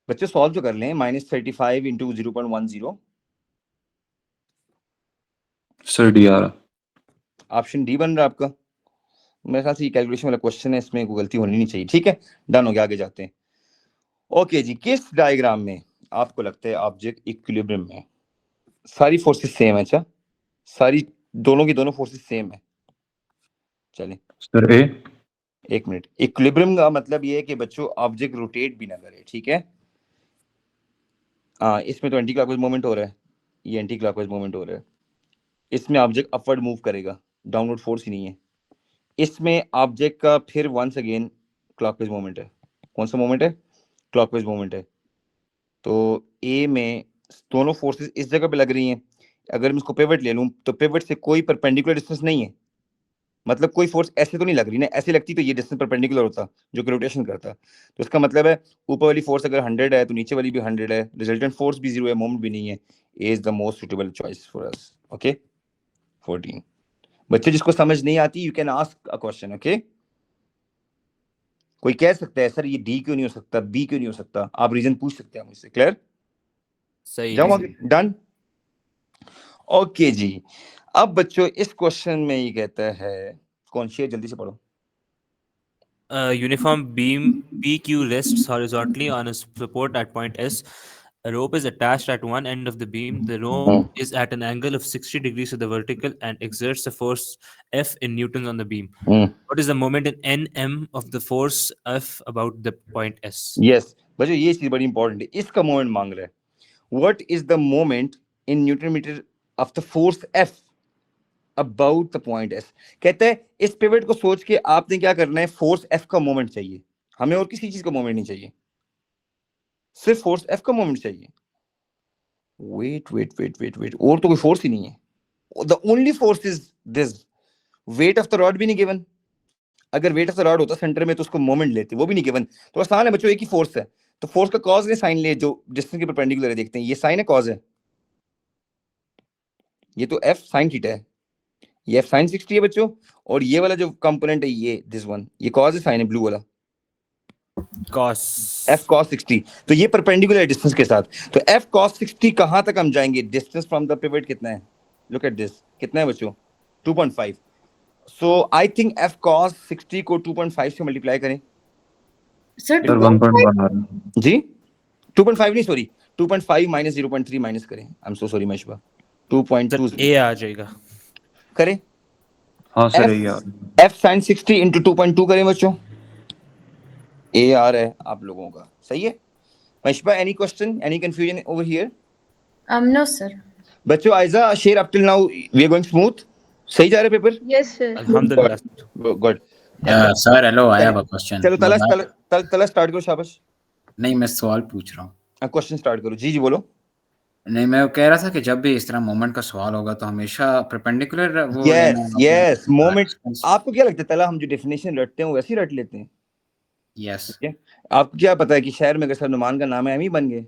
बच्चों? सॉल्व जो कर लें. -35 इंटू 0.10. सर डी आ रहा. ऑप्शन डी बन रहा है आपका. मेरे ख्याल से ये कैलकुलेशन वाला क्वेश्चन है, इसमें कोई गलती होनी नहीं चाहिए. ठीक है, डन हो गया. आगे जाते हैं. ओके जी, किस डायग्राम में आपको लगता है ऑब्जेक्ट इक्विलिब्रियम में? सारी फोर्सेस सेम है. अच्छा, सारी दोनों की दोनों फोर्सेस सेम है. चलें सर ए. एक मिनट. इक्विलिब्रियम का मतलब ये है कि बच्चों ऑब्जेक्ट रोटेट भी ना करे. ठीक है. हाँ, इसमें तो एंटी क्लॉकवाइज मूवमेंट हो रहा है, ये एंटी क्लॉकवाइज मूवमेंट हो रहा है. इसमें ऑब्जेक्ट अपवर्ड मूव करेगा, डाउनवर्ड फोर्स ही नहीं है. इसमें ऑब्जेक्ट का फिर वंस अगेन क्लॉकवाइज मूवमेंट है. कौन सा मूवमेंट है? क्लॉकवाइज मूवमेंट है. तो ए में दोनों फोर्सेस इस जगह पे लग रही हैं. अगर मैं इसको पिवट ले लूं तो पिवट से कोई परपेंडिकुलर डिस्टेंस नहीं है. मतलब कोई फोर्स ऐसे तो नहीं लग रही ना. ऐसे लगती तो ये डिस्टेंस परपेंडिकुलर होता जो कि रोटेशन करता. तो इसका मतलब है ऊपर वाली फोर्स अगर 100 है तो नीचे वाली भी 100 है. रिजल्टेंट फोर्स भी 0 है, मोमेंट भी नहीं है. A is the most suitable choice for us. Okay 14. बच्चे जिसको समझ नहीं आती you can ask a question. Okay, कोई कह सकता है सर ये डी क्यों नहीं हो सकता, बी क्यों नहीं हो सकता, आप रीजन पूछ सकते हैं मुझसे. क्लियर? सही जाओ है. आगे. डन. ओके जी. अब बच्चों इस क्वेश्चन में ये कहता है, कौन सी है, जल्दी से पढ़ो. Uniform beam PQ rests horizontally on a support at point S. A rope is attached at one end of the beam. The rope is at an angle of 60 degrees to the vertical and exerts a force F in newtons on the beam. What is the moment in Nm of the force F about the point S? Yes बच्चों, ये चीज बड़ी important है. इसका moment मांग रहा है. What is the moment in newton metre of the force F about the point S. कहता है इस पिवट को सोच के आपने क्या करना है, फोर्स एफ का मोमेंट चाहिए, हमें और किसी चीज का मोमेंट नहीं चाहिए, सिर्फ फोर्स एफ का मोमेंट चाहिए। Weight weight weight weight weight, और तो कोई फोर्स ही नहीं है, the only force is this, weight of the rod भी नहीं गिवन। अगर वेट ऑफ द रॉड होता सेंटर में तो उसको मोमेंट लेते, वो भी नहीं गिवन। तो आसान है बच्चों, एक ही फोर्स है, तो फोर्स का कॉज ने साइन ले, जो डिस्टेंस के परपेंडिकुलर है, देखते हैं ये साइन है कॉज है, ये तो एफ साइन थीटा है, ये एफ साइन 60 है बच्चों, और ये वाला जो कंपोनेंट है ये दिस वन, ये कॉज है, साइन है ब्लू वाला, cos f cos 60। तो ये परपेंडिकुलर है डिस्टेंस के साथ, तो f cos 60 कहां तक हम जाएंगे, डिस्टेंस फ्रॉम द पिवट कितना है, लुक एट दिस, कितना है बच्चों 2.5। सो आई थिंक f cos 60 को 2.5 से मल्टीप्लाई करें सर सर 1.1 आ रहा है। जी, 2.5 नहीं सॉरी 2.5 माइनस 0.3 माइनस करें, I am so sorry Mashba, 2.2 a आ जाएगा। करें, हाँ सर f यही आ रहा है। f sin 60 into 2.2 करें बच्चों, a आ रहा है आप लोगों का, सही है Mashba? Any question, any confusion over here? no sir. बच्चों Aiza share up till now we are going smooth, सही जा रहे पेपर? Yes, sir. अल्हम्दुलिल्लाह। Good. Sir hello, I have a question. चलो तला स्टार्ट करो, शाबाश। नहीं, मैं सवाल पूछ रहा हूँ। क्वेश्चन स्टार्ट करो। जी जी बोलो। नहीं, मैं कह रहा था कि जब भी इस तरह मोमेंट का सवाल होगा तो हमेशा परपेंडिकुलर वो यस यस मोमेंट। आपको क्या लगता है तला, हम जो डेफिनेशन रटते हैं वैसे ही रट लेते हैं? यस। आपको क्या पता है कि शहर में अगर सर नुमान का नाम है हम ही बन गए?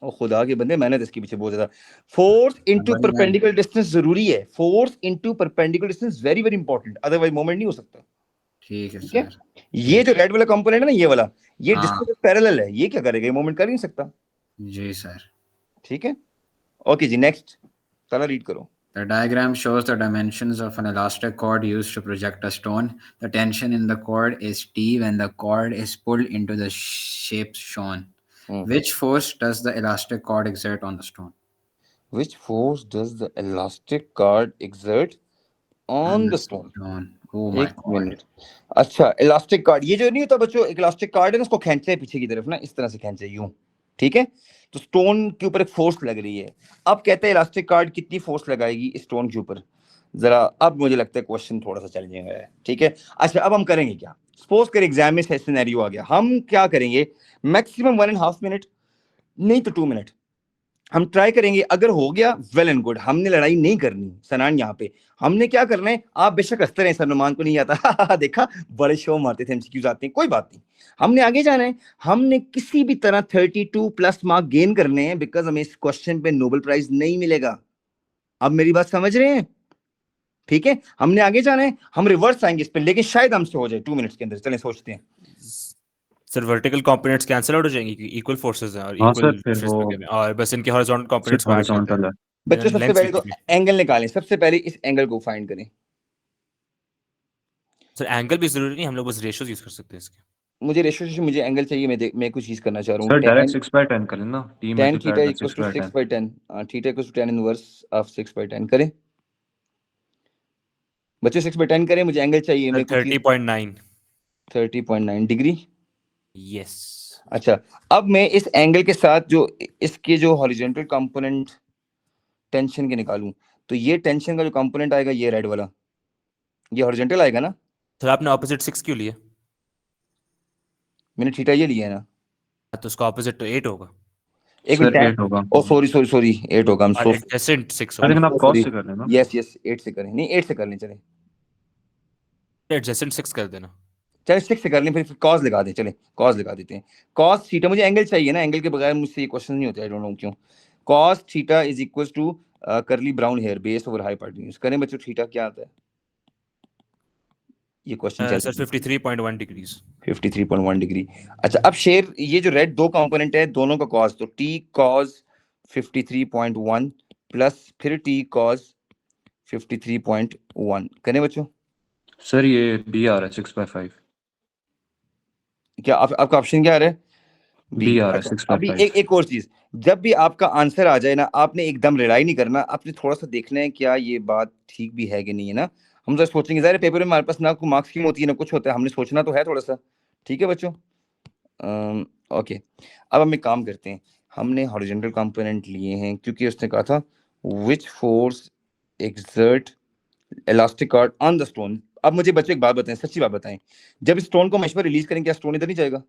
और खुदा के बंदे, मैंने तो इसके पीछे बहुत ज्यादा, फोर्स इनटू परपेंडिकुलर डिस्टेंस जरूरी है, force into perpendicular distance very very important, otherwise moment नहीं हो सकता। ठीक है सर। ये जो रेड वाला कंपोनेंट है ना, ये वाला, ये हाँ। डिस्टेंस पैरेलल है, ये क्या करेगा, ये मोमेंट कर ही नहीं सकता। जी सर। ठीक है, ओके जी, नेक्स्ट तला रीड करो। The diagram shows the dimensions of an elastic cord used to project a stone. The tension in the cord is T when the cord is pulled into the shape shown. Which force does the elastic cord exert on the stone? Which force does the elastic cord exert on the stone? Oh my God. अच्छा, elastic card, ये जो नहीं होता बच्चों, एक elastic card है ना, उसको खींचते हैं पीछे की तरफ ना, इस तरह से खींचे यूं, ठीक है? तो स्टोन के ऊपर एक फोर्स लग रही है। अब कहते हैं इलास्टिक कार्ड कितनी फोर्स लगाएगी इस स्टोन के ऊपर, जरा अब मुझे लगता है क्वेश्चन थोड़ा सा चैलेंजिंग है, ठीक है? अच्छा, अब हम करेंगे क्या, सपोज कर एग्जाम में सिनेरियो आ गया, हम क्या करेंगे, मैक्सिमम 1.5 मिनट, नहीं तो 2 मिनट हम ट्राई करेंगे, अगर हो गया वेल एंड गुड, हमने लड़ाई नहीं करनी सनान, यहाँ पे हमने क्या करना है, आप बेशक हंसते रहे, सर नुमान को नहीं आता देखा बड़े शो मारते थे, एमसीक्यूज आते हैं, कोई बात नहीं, हमने आगे जाना है, हमने किसी भी तरह 32+ मार्क गेन करने हैं, बिकॉज हमें इस क्वेश्चन पे नोबेल प्राइज नहीं मिलेगा। अब मेरी बात समझ रहे हैं? ठीक है, हमने आगे जाना है, हम रिवर्स आएंगे इस पे, लेकिन शायद हमसे हो जाए 2 मिनट्स के अंदर। चलें सोचते हैं। Sir vertical components cancel out हो जाएंगे क्योंकि इक्वल फोर्सेस हैं और हाँ इक्वल सर, फिर वो और बस इनके हॉरिजॉन्टल कंपोनेंट्स को ऐड करते हॉरिजॉन्टल हैं। है। बच्चों सबसे पहले तो एंगल निकालें, सबसे पहले इस एंगल को फाइंड करें। सर एंगल भी जरूरी नहीं, हम लोग बस रेशियोज यूज कर सकते हैं इसके। मुझे रेशियो से मुझे एंगल चाहिए, मैं कुछ चीज करना चाह रहा हूं। सर डायरेक्ट 6/10 करें ना, t tan theta multiplied by equals to 6/10 6/10, theta equals to tan inverse of 6/10 करें बच्चों, 6/10 करें, मुझे एंगल चाहिए, मैं 30.9 डिग्री। यस। अच्छा, अब मैं इस एंगल के साथ जो इसके जो हॉरिजॉन्टल कंपोनेंट टेंशन के निकालूं, तो ये टेंशन का जो कंपोनेंट आएगा ये रेड वाला, ये हॉरिजॉन्टल आएगा ना? सर आपने ऑपोजिट 6 क्यों लिया? मैंने थीटा ये लिया है ना, तो उसका ऑपोजिट तो 8 होगा। एक मिनट, 8 होगा। ओ सॉरी 8 होगा, हम सो एडजेसेंट 6 होगा। लेकिन आप cos से कर लेना। यस 8 से करें, नहीं 8 से कर लें, चले एडजेसेंट 6 कर देना, चले 6 से कर लें, फिर कॉस लगा दें, चले कॉस लगा देते हैं। कॉस थीटा, मुझे एंगल चाहिए ना, एंगल के बगैर मुझसे ये क्वेश्चन नहीं होते, आई डोंट नो क्यों। Cos theta is equals to curly brown hair base over hypotenuse, करें बच्चों, थीटा क्या आता है? ये क्वेश्चन चल सर 53.1 डिग्रीज। 53.1 डिग्री। अच्छा, अब शेर ये जो रेड दो कंपोनेंट है दोनों का कॉस, तो t cos 53.1 प्लस फिर t cos 53.1 करें बच्चों? सर ये बी आ रहा है 6/5। क्या आपका ऑप्शन क्या आ रहा है? बी आ रहा है 6/5। अभी एक और चीज, जब भी आपका आंसर आ जाए ना, आपने एकदम रिलाई नहीं करना, आपने थोड़ा सा देखना है क्या ये बात ठीक भी है कि नहीं है ना। हम जरा सोचेंगे, ज़ाहिर पेपर में हमारे पास ना कोई मार्क्स की होती है ना कुछ होता है, हमने सोचना तो है थोड़ा सा, ठीक है बच्चों? ओके, अब हम एक काम करते हैं, हमने हॉरिजॉन्टल कंपोनेंट लिए हैं क्योंकि उसने कहा था which force exert elastic cord on the stone. अब मुझे बच्चों एक बात बताएं, सच्ची बात बताएं, जब स्टोन को मैश पर रिलीज करेंगे क्या स्टोन इधर नहीं जाएगा?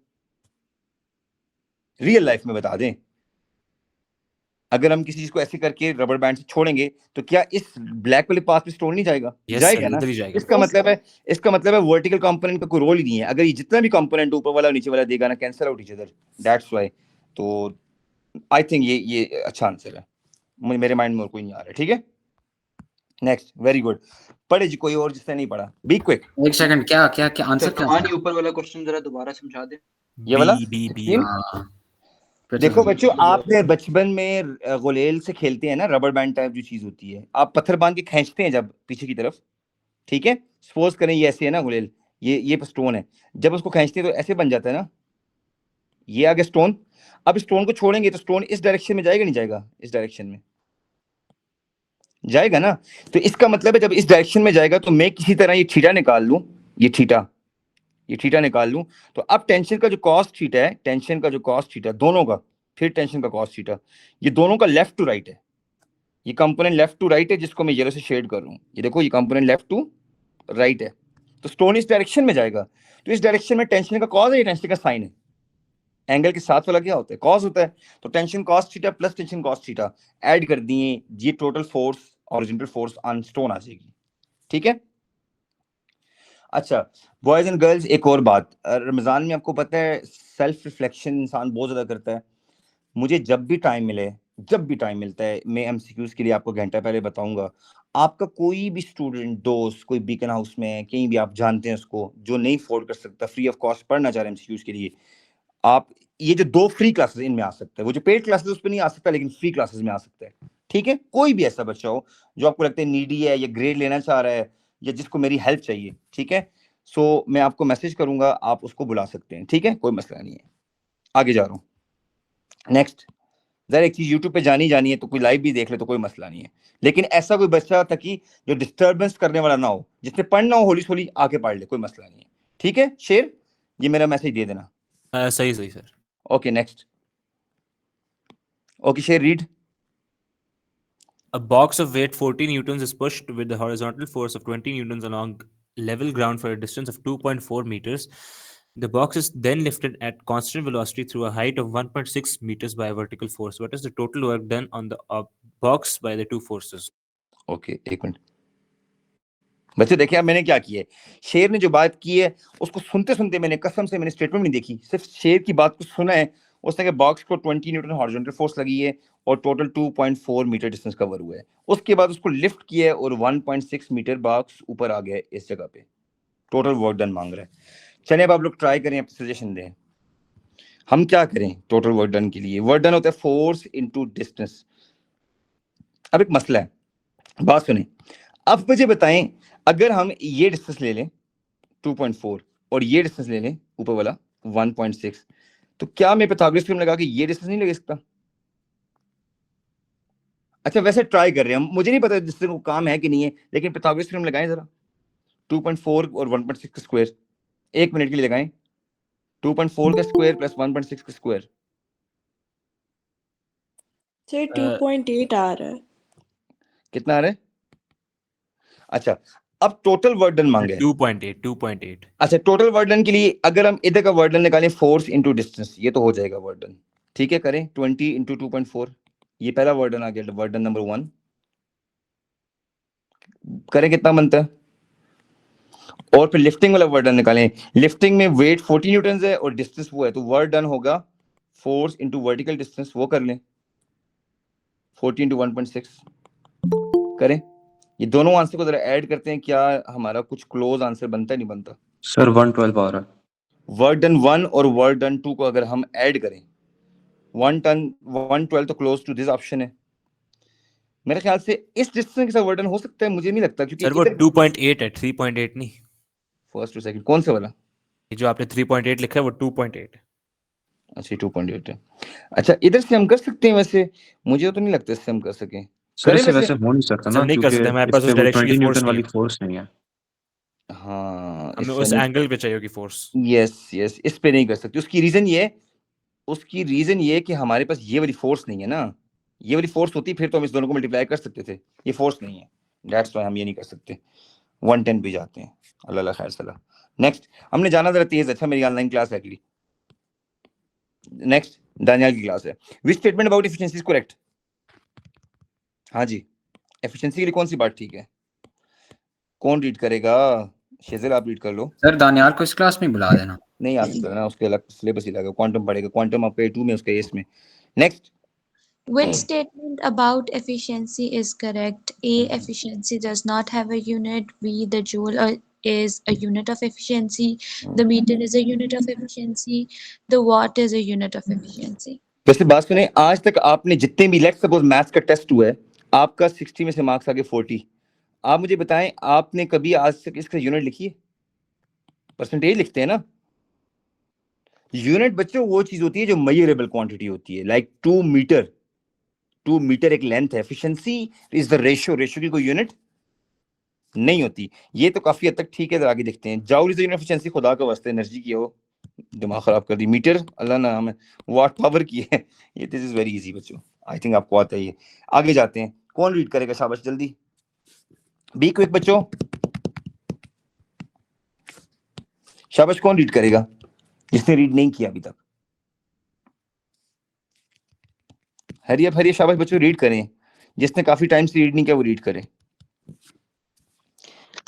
रियल लाइफ में बता दें, अगर हम किसी चीज को ऐसे करके रबर बैंड से छोड़ेंगे तो क्या इस ब्लैक वाले पाथ पे स्टोन नहीं जाएगा? जाएगा ना। इसका मतलब है वर्टिकल कंपोनेंट का कोई रोल ही नहीं है। अगर ये जितना भी कंपोनेंट ऊपर वाला नीचे वाला देगा ना, cancel out each other, that's why. तो आई थिंक ये अच्छा आंसर है, मेरे माइंड में और कोई नहीं आ रहा है। ठीक है, नेक्स्ट, वेरी गुड। पढ़े जी कोई और जिसने नहीं पढ़ा, बी क्विक। एक सेकंड, क्या क्या क्या आंसर क्या नुमान, ये ऊपर वाला क्वेश्चन जरा दोबारा समझा दे। ये वाला हाँ, देखो बच्चों, आपने बचपन में गुलेल से खेलते हैं ना, रबर बैंड टाइप जो चीज होती है, आप पत्थर बांध के खींचते हैं जब पीछे की तरफ, ठीक है, सपोज करें ये ऐसे है ना गुलेल, ये स्टोन है, जब उसको खींचते हैं तो ऐसे बन जाता है ना, ये आगे स्टोन। अब स्टोन को छोड़ेंगे तो स्टोन इस डायरेक्शन में जाएगा नहीं जाएगा? इस डायरेक्शन में जाएगा ना। तो इसका मतलब है जब इस डायरेक्शन में जाएगा तो मैं किसी तरह ये थीटा निकाल लूं, ये थीटा निकाल लूं, तो अब टेंशन का जो कॉस थीटा है, टेंशन का जो कॉस थीटा दोनों का, फिर टेंशन का कॉस थीटा, ये दोनों का लेफ्ट टू राइट है। ये कंपोनेंट लेफ्ट टू राइट है जिसको मैं येलो से शेड कर रहा हूं। ये देखो, ये कंपोनेंट लेफ्ट टू राइट है, तो स्टोन इस डायरेक्शन में जाएगा। तो इस डायरेक्शन में टेंशन का कॉस है, ये टेंशन का साइन है। एंगल के साथ वाला क्या होता है? कॉस होता है। तो tension cos theta plus tension cos theta add कर दिए, ये total force, horizontal force on stone आ जाएगी। ठीक है। अच्छा बॉयज एंड गर्ल्स, एक और बात, रमजान में आपको पता है सेल्फ रिफ्लेक्शन इंसान बहुत ज्यादा करता है। मुझे जब भी टाइम मिलता है, मैं एमसीक्यूज के लिए आपको घंटा पहले बताऊंगा। आपका कोई भी स्टूडेंट, दोस्त, कोई बीकन हाउस में कहीं भी आप जानते हैं उसको, जो नहीं अफोर्ड कर सकता, फ्री ऑफ कॉस्ट पढ़ना चाह रहे हैं एमसीक्यूज के लिए, आप ये जो 2 फ्री क्लासेस इनमें आ सकता है। वो जो पेड क्लासेस उस पर नहीं आ सकता, लेकिन फ्री क्लासेस में आ सकता है। ठीक है, कोई भी ऐसा बच्चा हो जो आपको लगता है नीडी है या ग्रेड लेना चाह रहा है या जिसको मेरी हेल्प चाहिए, ठीक है, सो मैं आपको मैसेज करूंगा, आप उसको बुला सकते हैं। ठीक है, कोई मसला नहीं है। आगे जा रहा हूँ, नेक्स्ट। जरा एक चीज यूट्यूब पे जानी है तो कोई लाइव भी देख ले तो कोई मसला नहीं है, लेकिन ऐसा कोई बच्चा ताकि जो डिस्टर्बेंस करने वाला ना हो, जिसने पढ़ना हो होली सोली आके पढ़ ले, कोई मसला नहीं है। ठीक है शेर, ये मेरा मैसेज दे देना। सही सर। Okay next. ओके शेर, read. A box of weight 40 newtons is pushed with the horizontal force of 20 newtons along level ground for a distance of 2.4 meters. The box is then lifted at constant velocity through a height of 1.6 meters by a vertical force. What is the total work done on the box by the two forces? Okay, एक minute बच्चे, देखिए अब मैंने क्या किया है। शेर ने जो बात की है उसको सुनते सुनते मैंने, कसम से मैंने स्टेटमेंट नहीं देखी, सिर्फ शेर की बात को सुना है। उसने कहा बॉक्स को 20 न्यूटन हॉरिजॉन्टल फोर्स लगी है और टोटल 2.4 मीटर डिस्टेंस कवर हुआ है। उसके बाद उसको लिफ्ट किया है और 1.6 मीटर बॉक्स ऊपर आ गया है इस जगह पे। टोटल वर्क डन मांग रहा है। चलिए अब आप लोग ट्राई करें, अपनी सजेशन दें, हम क्या करें टोटल वर्क डन के लिए। वर्क डन होता है फोर्स इनटू डिस्टेंस। अब एक मसला है, बात सुने। अब मुझे बताएं, अगर हम ये डिस्टेंस ले लें 2.4 और ये डिस्टेंस ले लें ऊपर वाला 1.6, तो क्या मैं पाइथागोरस थ्योरम लगा के ये डिस्टेंस नहीं लगा सकता? अच्छा वैसे ट्राई कर रहे हैं हम, मुझे नहीं पता डिस्टेंस को काम है कि नहीं है, लेकिन पाइथागोरस थ्योरम लगाएं जरा। 2.4 और 1.6 का स्क्वायर 1 मिनट के लिए लगाएं। 2.4 का स्क्वायर प्लस 1.6 का स्क्वायर। सर 2.8 आ रहा है। कितना आ रहा है? अच्छा अब टोटल वर्क डन मांगे 2.8। अच्छा टोटल वर्क डन के लिए अगर हम इधर का वर्क डन निकालें फोर्स इनटू डिस्टेंस, ये तो हो जाएगा वर्क डन। ठीक है, करें 20 इंटू 2.4, ये पहला वर्क डन आ गया, वर्क डन नंबर 1। करें कितना बनता है? और फिर लिफ्टिंग वाला वर्क डन निकालें। लिफ्टिंग में वेट 40 न्यूटन है और डिस्टेंस वो है, तो वर्क डन होगा फोर्स इनटू वर्टिकल डिस्टेंस, वो कर लें 40 इंटू 1.6। करें, ये दोनों आंसर को जरा ऐड करते हैं, क्या हमारा कुछ क्लोज आंसर बनता है नहीं बनता? सर 112 आ रहा है। वर्क डन 1 और वर्क डन 2 को अगर हम ऐड करें 112 तो क्लोज टू दिस ऑप्शन है। मेरे ख्याल से इस डिस्टेंस के साथ वर्क डन हो सकता है, मुझे नहीं लगता, क्योंकि सर वो 2.8 है, 3.8 नहीं। फर्स्ट और सेकंड कौन सा वाला? ये जो आपने 3.8 लिखा है वो 2.8 है। अच्छा 2.8 है। अच्छा इधर से हम कर सकते हैं, वैसे मुझे तो नहीं लगता इससे हम कर सकें। सर इससे वैसे हो नहीं सकता ना, नहीं कर सकते, हमारे पास उस डायरेक्शन की 20 फोर्स न्यूटन वाली नहीं है। फोर्स नहीं है। हाँ हमें उस एंगल पे चाहिए होगी फोर्स। यस इस पे नहीं कर सकते। उसकी रीजन ये है कि हमारे पास ये वाली फोर्स नहीं है ना। ये वाली फोर्स होती फिर तो हम इस दोनों को मल्टीप्लाई कर सकते थे, ये फोर्स नहीं है। दैट्स व्हाई हम ये नहीं कर सकते, 110 पे जाते हैं। अल्लाह खैर सलाह। नेक्स्ट, हमने जाना जरा तेज, अच्छा मेरी ऑनलाइन क्लास है अगली। नेक्स्ट दानियाल की क्लास है। Which statement about efficiency is correct? हाँ जी, एफिशिएंसी के लिए कौन सी बात ठीक है? कौन रीड करेगा? शेजल आप रीड कर लो। सर दानियाल को इस क्लास में बुला देना। नहीं आ सकता ना, उसके अलग सिलेबस ही लगा, क्वांटम पढ़ेगा, क्वांटम आपका A2 में, उसका एस में। Next, Which statement about efficiency is correct? A. Efficiency does not have a unit. B. The joule is a unit of efficiency. The meter is a unit of efficiency. The watt is a unit of efficiency. वैसे बात सुने, आज तक आपने जितने भी, let's suppose maths का test हुआ है, आपका 60 में से मार्क्स आ गए 40, आप मुझे बताएं आपने कभी आज तक इसका यूनिट लिखी है? परसेंटेज लिखते हैं ना। यूनिट बच्चों वो चीज होती है जो मेजरेबल क्वांटिटी होती है, लाइक 2 मीटर, 2 मीटर एक लेंथ है। Efficiency is the ratio, ratio की कोई यूनिट नहीं होती। ये तो काफी हद तक ठीक है, तो आगे देखते हैं। Joule is the unit of efficiency, खुदा का वास्ते एनर्जी की हो, दिमाग खराब कर दी। मीटर अल्लाह नाम है, वाट पावर की है। ये दिस इज वेरी इजी बच्चों, आई थिंक आपको आता है ये। आगे जाते हैं, कौन रीड करेगा? शाबाश जल्दी, बी क्विक बच्चों, शाबाश। कौन रीड करेगा जिसने रीड नहीं किया अभी तक? हरी अप, हरी, शाबाश बच्चों, रीड करें। जिसने काफी टाइम से रीड नहीं किया वो रीड करे।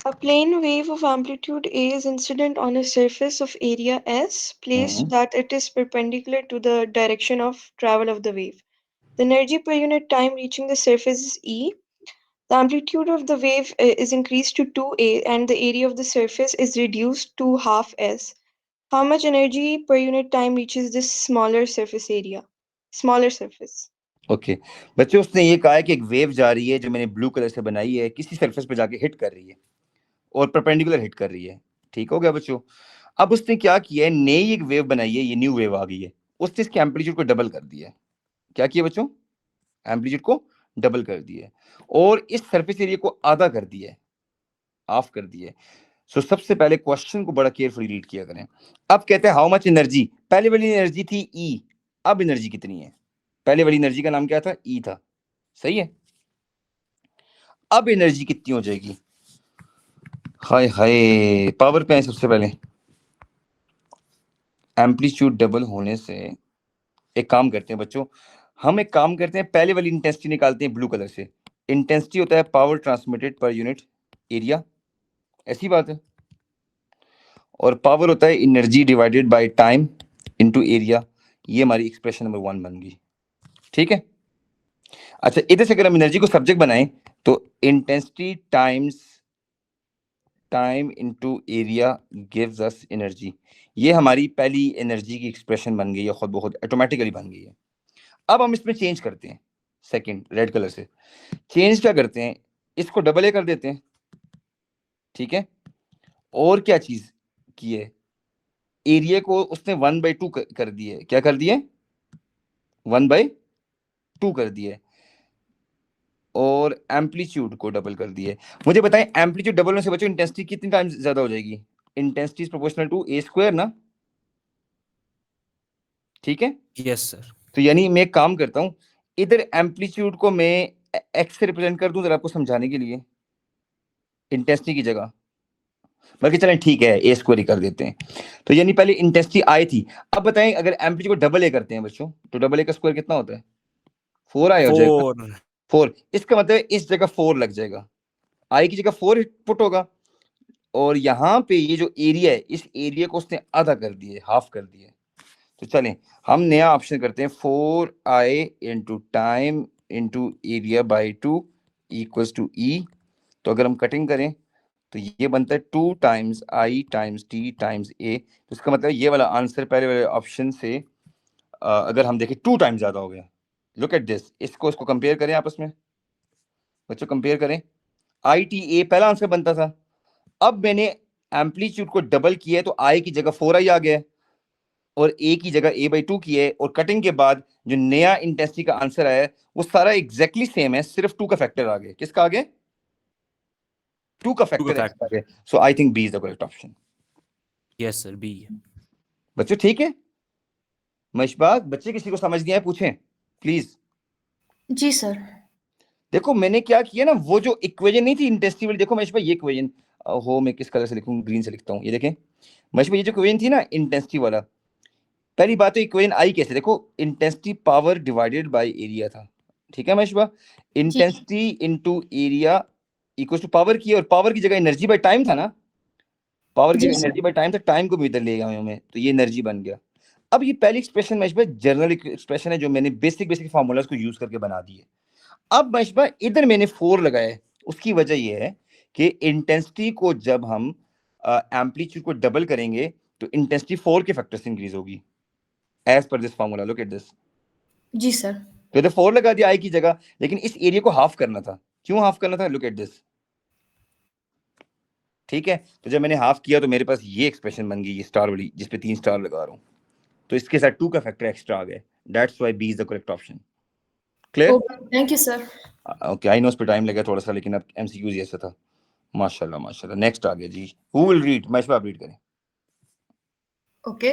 A plane wave of amplitude A is incident on a surface of area S placed that it is perpendicular to the direction of travel of the wave. The energy per unit time reaching the surface is E. The amplitude of the wave is increased to 2A and the area of the surface is reduced to half S. How much energy per unit time reaches this smaller surface area? Smaller surface. Okay बच्चों, उसने ये कहा है कि एक wave जा रही है जो मैंने ब्लू कलर से बनाई है, किसी सरफेस पे जाके हिट कर रही है और परपेंडिकुलर हिट कर रही है। ठीक हो गया बच्चों? अब उसने क्या किया है, नई एक वेव बनाई है, ये न्यू वेव आ गई है, उसने इसके एम्पलीट्यूड को डबल कर दिया है। क्या किया बच्चों? एम्पलीट्यूड को डबल कर दिया है और इस सरफेस एरिया को आधा कर दिया है, हाफ कर दिया है। सो सबसे पहले क्वेश्चन को बड़ा केयरफुली रीड किया करें। अब कहते हैं हाउ मच एनर्जी, पहले वाली एनर्जी थी E, अब एनर्जी कितनी है? पहले वाली एनर्जी का नाम क्या था? E था, सही है। अब एनर्जी कितनी हो जाएगी? हाय हाय, पावर पे है। सबसे पहले एम्पलीट्यूड डबल होने से एक काम करते हैं बच्चों, हम एक काम करते हैं, पहले वाली इंटेंसिटी निकालते हैं ब्लू कलर से। इंटेंसिटी होता है power transmitted per unit area, ऐसी बात है। और पावर होता है energy divided by time into area. ये हमारी एक्सप्रेशन नंबर 1 बन गई। ठीक है। अच्छा, इधर से अगर हम एनर्जी को सब्जेक्ट बनाएं तो intensity times time into area gives us energy. ये हमारी पहली एनर्जी की एक्सप्रेशन बन गई है, खुद बहुत ऑटोमेटिकली बन गई है। अब हम इसमें चेंज करते हैं, सेकंड रेड कलर से चेंज क्या करते हैं, इसको डबल ए कर देते हैं। ठीक है। और क्या चीज की है, एरिया को उसने 1/2 कर दिए। क्या कर दिए? 1/2 कर दिए। और एम्पलीट्यूड को डबल कर दिए। मुझे बताएं एम्पलीट्यूड डबल होने से बच्चों इंटेंसिटी कितनी टाइम्स ज्यादा हो जाएगी? Intensity is proportional to A² ना। ठीक है। Yes sir. तो यानी मैं एक काम करता हूं, इधर एम्पलीट्यूड को मैं एक्स से रिप्रेजेंट कर दूं जरा आपको समझाने के लिए, इंटेंसिटी की जगह। बल्कि चलें ठीक है, A² ही कर देते हैं। तो यानी पहले इंटेंसिटी आई थी। अब बताएं अगर एम्पलीट्यूड को डबल ए करते हैं बच्चों, तो डबल ए का स्क्वायर कितना होता है? 4 आई हो जाएगा। 4, इसका मतलब इस जगह 4 लग जाएगा, आई की जगह 4 पुट होगा। और यहाँ पे ये जो एरिया है, इस एरिया को उसने आधा कर दिया, हाफ कर दिया। तो चलें हम नया ऑप्शन करते हैं, 4i into time into area by 2 equals to E। तो अगर हम कटिंग करें तो ये बनता है 2 times I times T times A। तो इसका मतलब ये वाला आंसर पहले वाले ऑप्शन से अगर हम देखें 2 टाइम्स ज्यादा हो गया। लुक एट दिस, इसको कंपेयर करें आपस में बच्चों, कंपेयर करें। ITA पहला आंसर बनता था, अब मैंने एम्पलीट्यूड को डबल किया है तो I की जगह 4i आ गया है और A की जगह A/2 की है। और कटिंग के बाद जो नया इंटेंसिटी का आंसर आया है वो सारा एग्जैक्टली सेम है, सिर्फ 2 का फैक्टर आ गया। किसका आ गया? 2 का फैक्टर आ गया। So I think B is the correct option. Yes sir, B। बच्चों ठीक है। मशबाक बच्चे किसी को समझ नहीं आया पूछें प्लीज। Ji sir. देखो मैंने क्या किया ना, वो जो इक्वेशन नहीं थी इंटेंसिटी वाली, देखो महेश भाई ये इक्वेशन हो, मैं किस कलर से लिखूं, ग्रीन से लिखता हूँ, ये देखें महेश भाई, ये जो इक्वेशन थी ना इंटेंसिटी वाला, पहली बात तो इक्वेशन आई कैसे, देखो intensity power divided by area था, ठीक है महेश भाई, intensity into area equal to power की, और पावर की जगह एनर्जी बाय टाइम था ना, पावर की एनर्जी बाय टाइम था, टाइम को भी इधर ले गया मैं, तो ये एनर्जी बन गया। अब ये पहली एक्सप्रेशन महेश भाई जनरल एक्सप्रेशन है जो मैंने बेसिक फार्मूलाज को यूज करके बना दी है। अब महेश भाई इधर मैंने 4 लगाया है, उसकी वजह ये है कि इंटेंसिटी को जब हम एम्पलीट्यूड को डबल करेंगे तो इंटेंसिटी 4 के फैक्टर से इंक्रीज होगी, as per this formula, look at this. जी सर। तो इधर 4 लगा दिया आई की जगह, लेकिन इस एरिया को हाफ करना था, क्यों हाफ करना था, लुक एट दिस, ठीक है। तो जब मैंने हाफ किया तो मेरे पास ये एक्सप्रेशन बन गई, ये स्टार वाली जिसपे 3 स्टार लगा रहा हूँ, तो इसके साथ 2 का फैक्टर एक्स्ट्रा आ गया, that's why B is the correct option. Clear? Thank you sir. Okay, I know इस पे टाइम लगा थोड़ा सा, लेकिन अब एमसीक्यूज ऐसा था। माशाल्लाह माशाल्लाह। नेक्स्ट आ गया जी, हु विल रीड, मैं इस पे आप रीड करें। Okay.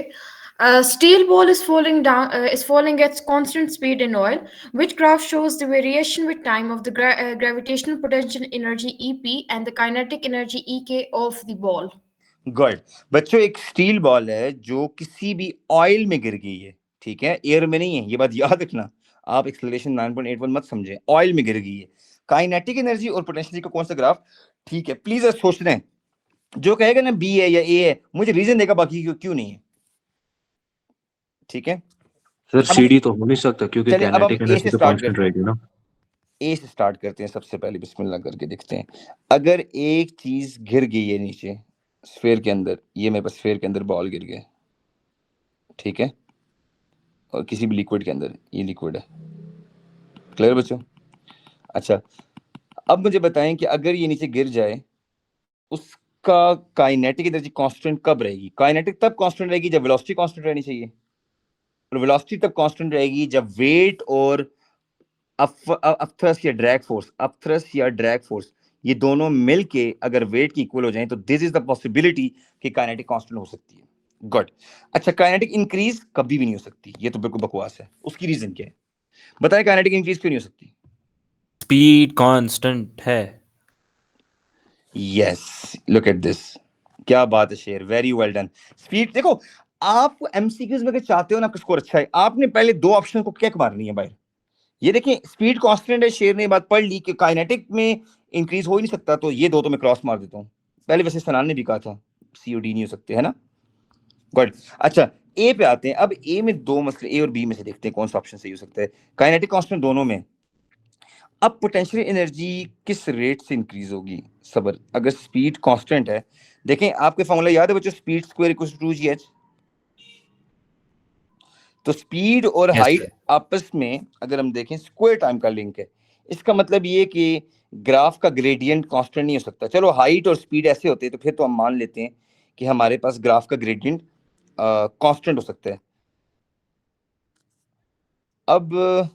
Steel ball is falling down. Is falling at constant speed in oil. Which graph shows the variation with time of the gravitational potential energy EP and the kinetic energy EK of the ball? Good बच्चों, एक steel ball है जो किसी भी oil में गिर गई है, ठीक है, एयर में नहीं है, ये बात याद रखना, आप एक्सेलरेशन 9.81 मत समझे, ऑयल में गिर गई है। काइनेटिक एनर्जी और पोटेंशियल का कौन सा ग्राफ, ठीक है, प्लीज सोच रहे हैं, जो कहेगा ना बी है या ए है मुझे रीजन देगा, बाकी क्यों नहीं है, ठीक है सर। सीडी तो हो नहीं सकता क्योंकि चलिए, अब हम काइनेटिक ए एनर्जी से तो स्टार्ट कांस्टेंट करते हैं, रहेगी ना। ए से स्टार्ट करते हैं सबसे पहले, बिस्मिल्लाह करके देखते हैं। अगर एक चीज गिर गई है नीचे स्फीयर के अंदर, ये मेरे पास स्फीयर के अंदर बॉल गिर गया, ठीक है, और किसी भी लिक्विड के अंदर, ये लिक्विड है, क्लियर बच्चों? अच्छा, अब मुझे बताएं कि अगर ये नीचे गिर जाए उसका काइनेटिक एनर्जी कांस्टेंट कब रहेगी? काइनेटिक तब कांस्टेंट रहेगी जब वेलोसिटी कांस्टेंट रहनी चाहिए, और वेलोसिटी तब कांस्टेंट रहेगी जब वेट और अपथ्रस्ट या ड्रैग फोर्स, अपथ्रस्ट या ड्रैग फोर्स ये दोनों मिलके अगर वेट की इक्वल हो जाएं तो दिस इज द पॉसिबिलिटी कि काइनेटिक कांस्टेंट हो सकती है। गुड। अच्छा, काइनेटिक इंक्रीज कभी भी नहीं हो सकती, ये तो बिल्कुल बकवास है, उसकी रीजन क्या है बताएं, काइनेटिक इंक्रीज क्यों नहीं हो सकती? स्पीड कांस्टेंट है। यस, लुक एट दिस, क्या बात है शेर, वेरी वेल डन। स्पीड देखो, आप एमसीक्यूज में अगर चाहते हो ना आपका स्कोर अच्छा है, आपने पहले 2 ऑप्शन को क्या मारनी है बाहर। ये देखें, स्पीड कांस्टेंट है, शेर ने बात पढ़ ली कि काइनेटिक में इंक्रीज हो ही नहीं सकता, तो ये 2 तो मैं क्रॉस मार देता हूं। पहले वैसे सनान ने भी कहा था सीओडी नहीं हो सकते, है ना। गुड। अच्छा, ए पे आते हैं। अब ए में 2 मसले, ए और बी में से देखते हैं कौन सा ऑप्शन सही हो सकता है। काइनेटिक कांस्टेंट दोनों में। अब पोटेंशियल एनर्जी किस रेट से इंक्रीज होगी? सबर, अगर स्पीड कांस्टेंट है, देखें आपके फॉर्मूला याद है बच्चों, speed square equals to 2gh। तो स्पीड और हाइट आपस में अगर हम देखें स्क्वायर टाइम का लिंक है, इसका मतलब ये कि ग्राफ का ग्रेडियंट कांस्टेंट नहीं हो सकता। चलो हाइट और स्पीड ऐसे होते हैं तो फिर तो हम मान लेते हैं कि हमारे पास ग्राफ का ग्रेडियंट कांस्टेंट हो सकता है। अब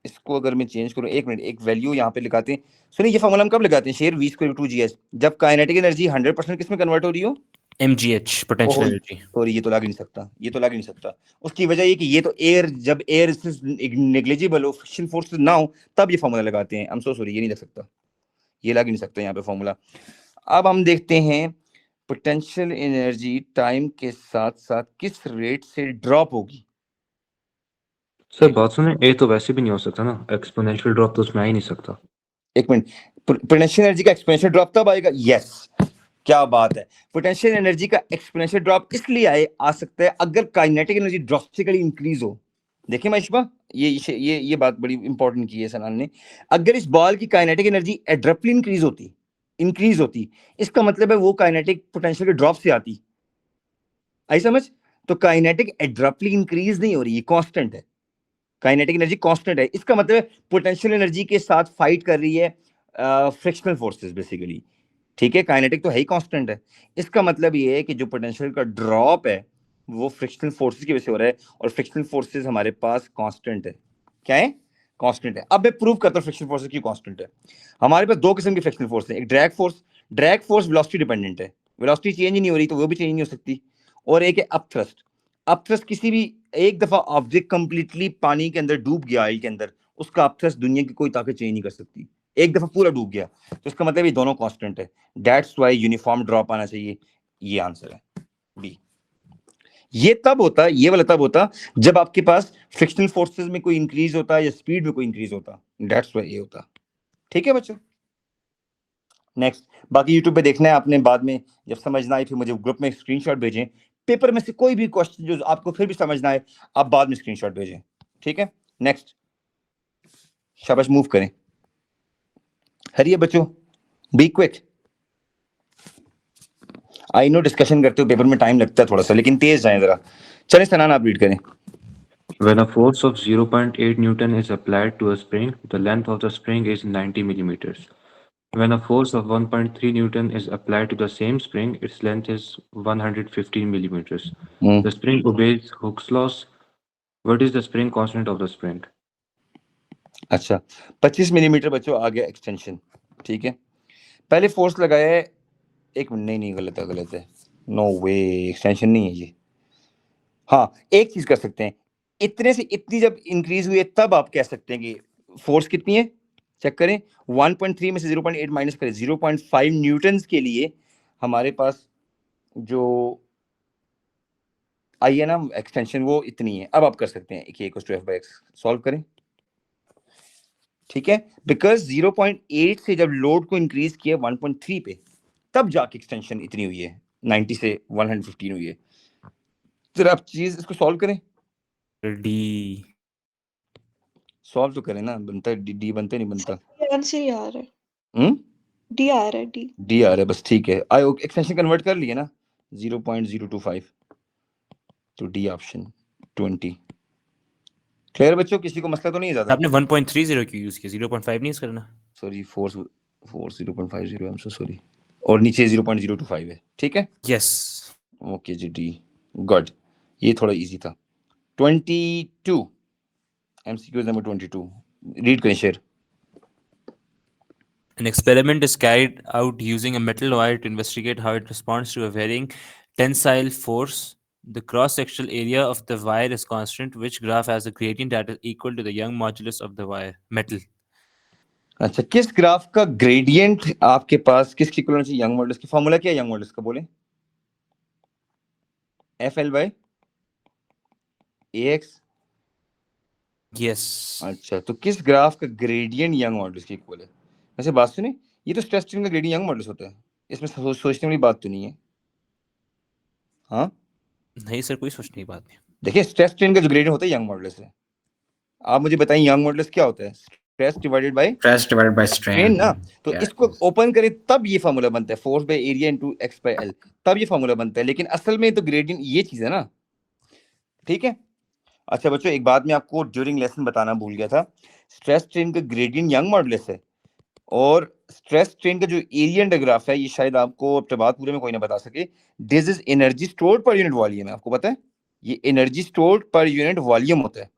इसको अगर मैं चेंज करूं, एक मिनट, एक वैल्यू यहाँ पे लगाते हैं। सुनिए, ये फॉर्मूला हम कब लगाते हैं शेर? v स्क्वायर 2gh, जब काइनेटिक एनर्जी 100% किस में कन्वर्ट हो रही हो? mgh, potential energy. और ये तो लग नहीं सकता, ये तो लग नहीं सकता। उसकी वजह ये कि ये तो एयर, जब एयर नेग्लिजिबल हो, फ्रिक्शन फोर्स ना हो, तब ये फॉर्मूला लगाते हैं। आई एम सो सॉरी, ये नहीं लग सकता, ये लग नहीं सकता यहाँ पे फॉर्मूला। अब हम देखते हैं पोटेंशियल एनर्जी टाइम के साथ साथ किस रेट से ड्रॉप होगी। सर बात सुने, ए तो वैसे भी नहीं हो सकता ना, एक्सपोनेंशियल ड्रॉप तो उसमें आ ही नहीं सकता। एक मिनट, पोटेंशियल एनर्जी का एक्सपोनेंशियल ड्रॉप तब आएगा? यस, क्या बात है। पोटेंशियल एनर्जी का एक्सपोनेंशियल ड्रॉप इसलिए आ सकता है अगर काइनेटिक एनर्जी ड्रास्टिकली इंक्रीज हो। देखिए माइशबा, ये बात बड़ी इंपॉर्टेंट की है सनान ने। अगर इस बॉल की काइनेटिक एनर्जी एब्रप्टली इंक्रीज होती, इसका मतलब है वो काइनेटिक पोटेंशियल के ड्रॉप से आती। आई समझ? तो काइनेटिक एब्रप्टली इंक्रीज नहीं हो रही, ये कांस्टेंट है, काइनेटिक एनर्जी कांस्टेंट है। इसका मतलब पोटेंशियल एनर्जी के साथ फाइट कर रही है फ्रिक्शनल फोर्सेस बेसिकली, ठीक है। काइनेटिक तो है ही कांस्टेंट है, इसका मतलब ये है कि जो पोटेंशियल का ड्रॉप है वो फ्रिक्शनल फोर्सेस की वजह से हो रहा है, और फ्रिक्शनल फोर्सेस हमारे पास कांस्टेंट है। क्या है? कांस्टेंट है। अब मैं प्रूव करता हूं फ्रिक्शनल फोर्सेस की कांस्टेंट है। हमारे पास 2 किस्म की फ्रिक्शनल फोर्स है, एक ड्रैग फोर्स वेलोसिटी डिपेंडेंट है, वेलोसिटी चेंज ही नहीं हो रही तो वो भी चेंज नहीं हो सकती। और एक है अपथ्रस्ट किसी भी एक दफा ऑब्जेक्ट कंप्लीटली पानी के अंदर डूब गया, ऑयल के अंदर, उसका अपथ्रस्ट दुनिया की कोई ताकत चेंज नहीं कर सकती। एक दफा पूरा डूब गया तो इसका मतलब ये दोनों कांस्टेंट है, दैट्स व्हाई यूनिफॉर्म ड्रॉप आना चाहिए। ये आंसर है बी। ये तब होता, ये वाला तब होता जब आपके पास फ्रिक्शनल फोर्सेस में कोई इंक्रीज होता या स्पीड में कोई इंक्रीज होता, दैट्स व्हाई ये होता। ठीक है बच्चों, नेक्स्ट। बाकी यूट्यूब पे देखना है आपने, बाद में जब समझना आए फिर मुझे ग्रुप में स्क्रीनशॉट भेजें। पेपर में से कोई भी क्वेश्चन जो आपको फिर भी समझना है आप बाद में स्क्रीनशॉट भेजें, ठीक है। नेक्स्ट, शाबाश, मूव करें, हरिए बच्चों, be quick. I know discussion करते हो पेपर में टाइम लगता है थोड़ा सा, लेकिन तेज जाएं जरा। चलें सनान, आप रीड करें। When a force of 0.8 Newton is applied to a spring, the length of the spring is 90 millimeters. When a force of 1.3 Newton is applied to the same spring, its length is 115 millimeters. The spring obeys Hooke's laws. What is the spring constant of the spring? अच्छा, 25 millimetre बच्चों आ गया extension, ठीक है। पहले force लगाया है, एक minute, नहीं गलत है, गलत है, नो वे, एक्सटेंशन नहीं है ये। हाँ, एक चीज कर सकते हैं, इतने से इतनी जब इंक्रीज हुई है तब आप कह सकते हैं कि फोर्स कितनी है, चेक करें। 1.3 में से 0.8 माइनस करें, 0.5 न्यूटन के लिए हमारे पास जो आई है ना एक्सटेंशन, वो इतनी है। अब आप कर सकते हैं कि f/x सॉल्व करें, ठीक है। बिकॉज 0.8 से जब लोड को इंक्रीज किया 1.3 पे, तब जाके एक्सटेंशन इतनी हुई है, 90 से 115 हुई है। फिर आप चीज इसको सॉल्व करें, डी सॉल्व तो करें ना, बनता है डी बनता नहीं बनता। आंसर ही आ रहा है, डी आ रहा है, डी आ रहा है बस, ठीक है। आई एक्सटेंशन कन्वर्ट कर लिया ना, 0.025, तो डी ऑप्शन 20। क्लियर बच्चों, किसी को मसला तो नहीं है ज्यादा? आपने 1.30 क्यों यूज किया, 0.5 नहीं यूज करना? Sorry, 0.50, I am so sorry, और नीचे 0.025 है, ठीक है। यस, ओके जी, डी, गुड, ये थोड़ा इजी था। 22 MCQ नंबर 22, रीड करें share. An experiment is carried out using a metal wire to investigate how it responds to a varying tensile force. The cross-sectional area of the wire is constant, which graph has a gradient that is equal to the Young modulus of the wire metal. अच्छा, किस graph का gradient आपके पास किसकी equal होना चाहिए? Young modulus की formula क्या है यंग मॉडुलस का, बोले? FL/AX। Yes. अच्छा, तो किस ग्राफ का ग्रेडियंट यंग मॉडुलस की इक्वल है? वैसे बात सुने, ये तो स्ट्रेस स्ट्रेन का ग्रेडियंट यंग मॉडुलस होता है, इसमें सोचने वाली बात तो नहीं है। हाँ नहीं सर, कोई सोचने की बात नहीं। देखिए, स्ट्रेस स्ट्रेन का जो ग्रेडियंट होता है यंग मॉडुलस है। आप मुझे बताइए यंग मॉडुलस क्या होता है? स्ट्रेस डिवाइडेड बाय स्ट्रेन ना। तो इसको ओपन करें तब ये फार्मूला बनता है, force by area into x/l, तब ये फार्मूला बनता है। लेकिन असल में तो ग्रेडियंट ये चीज है ना, ठीक है। अच्छा बच्चों, एक बात मैं आपको ड्यूरिंग लेसन बताना भूल गया था, स्ट्रेस स्ट्रेन का ग्रेडियंट यंग मॉडुलस है, और स्ट्रेस स्ट्रेन का जो एरिया अंडर ग्राफ है, ये शायद आपको प्रभात पूरे में कोई ना बता सके। This is energy stored per unit volume है, आपको पता है? ये energy stored per unit volume होता है।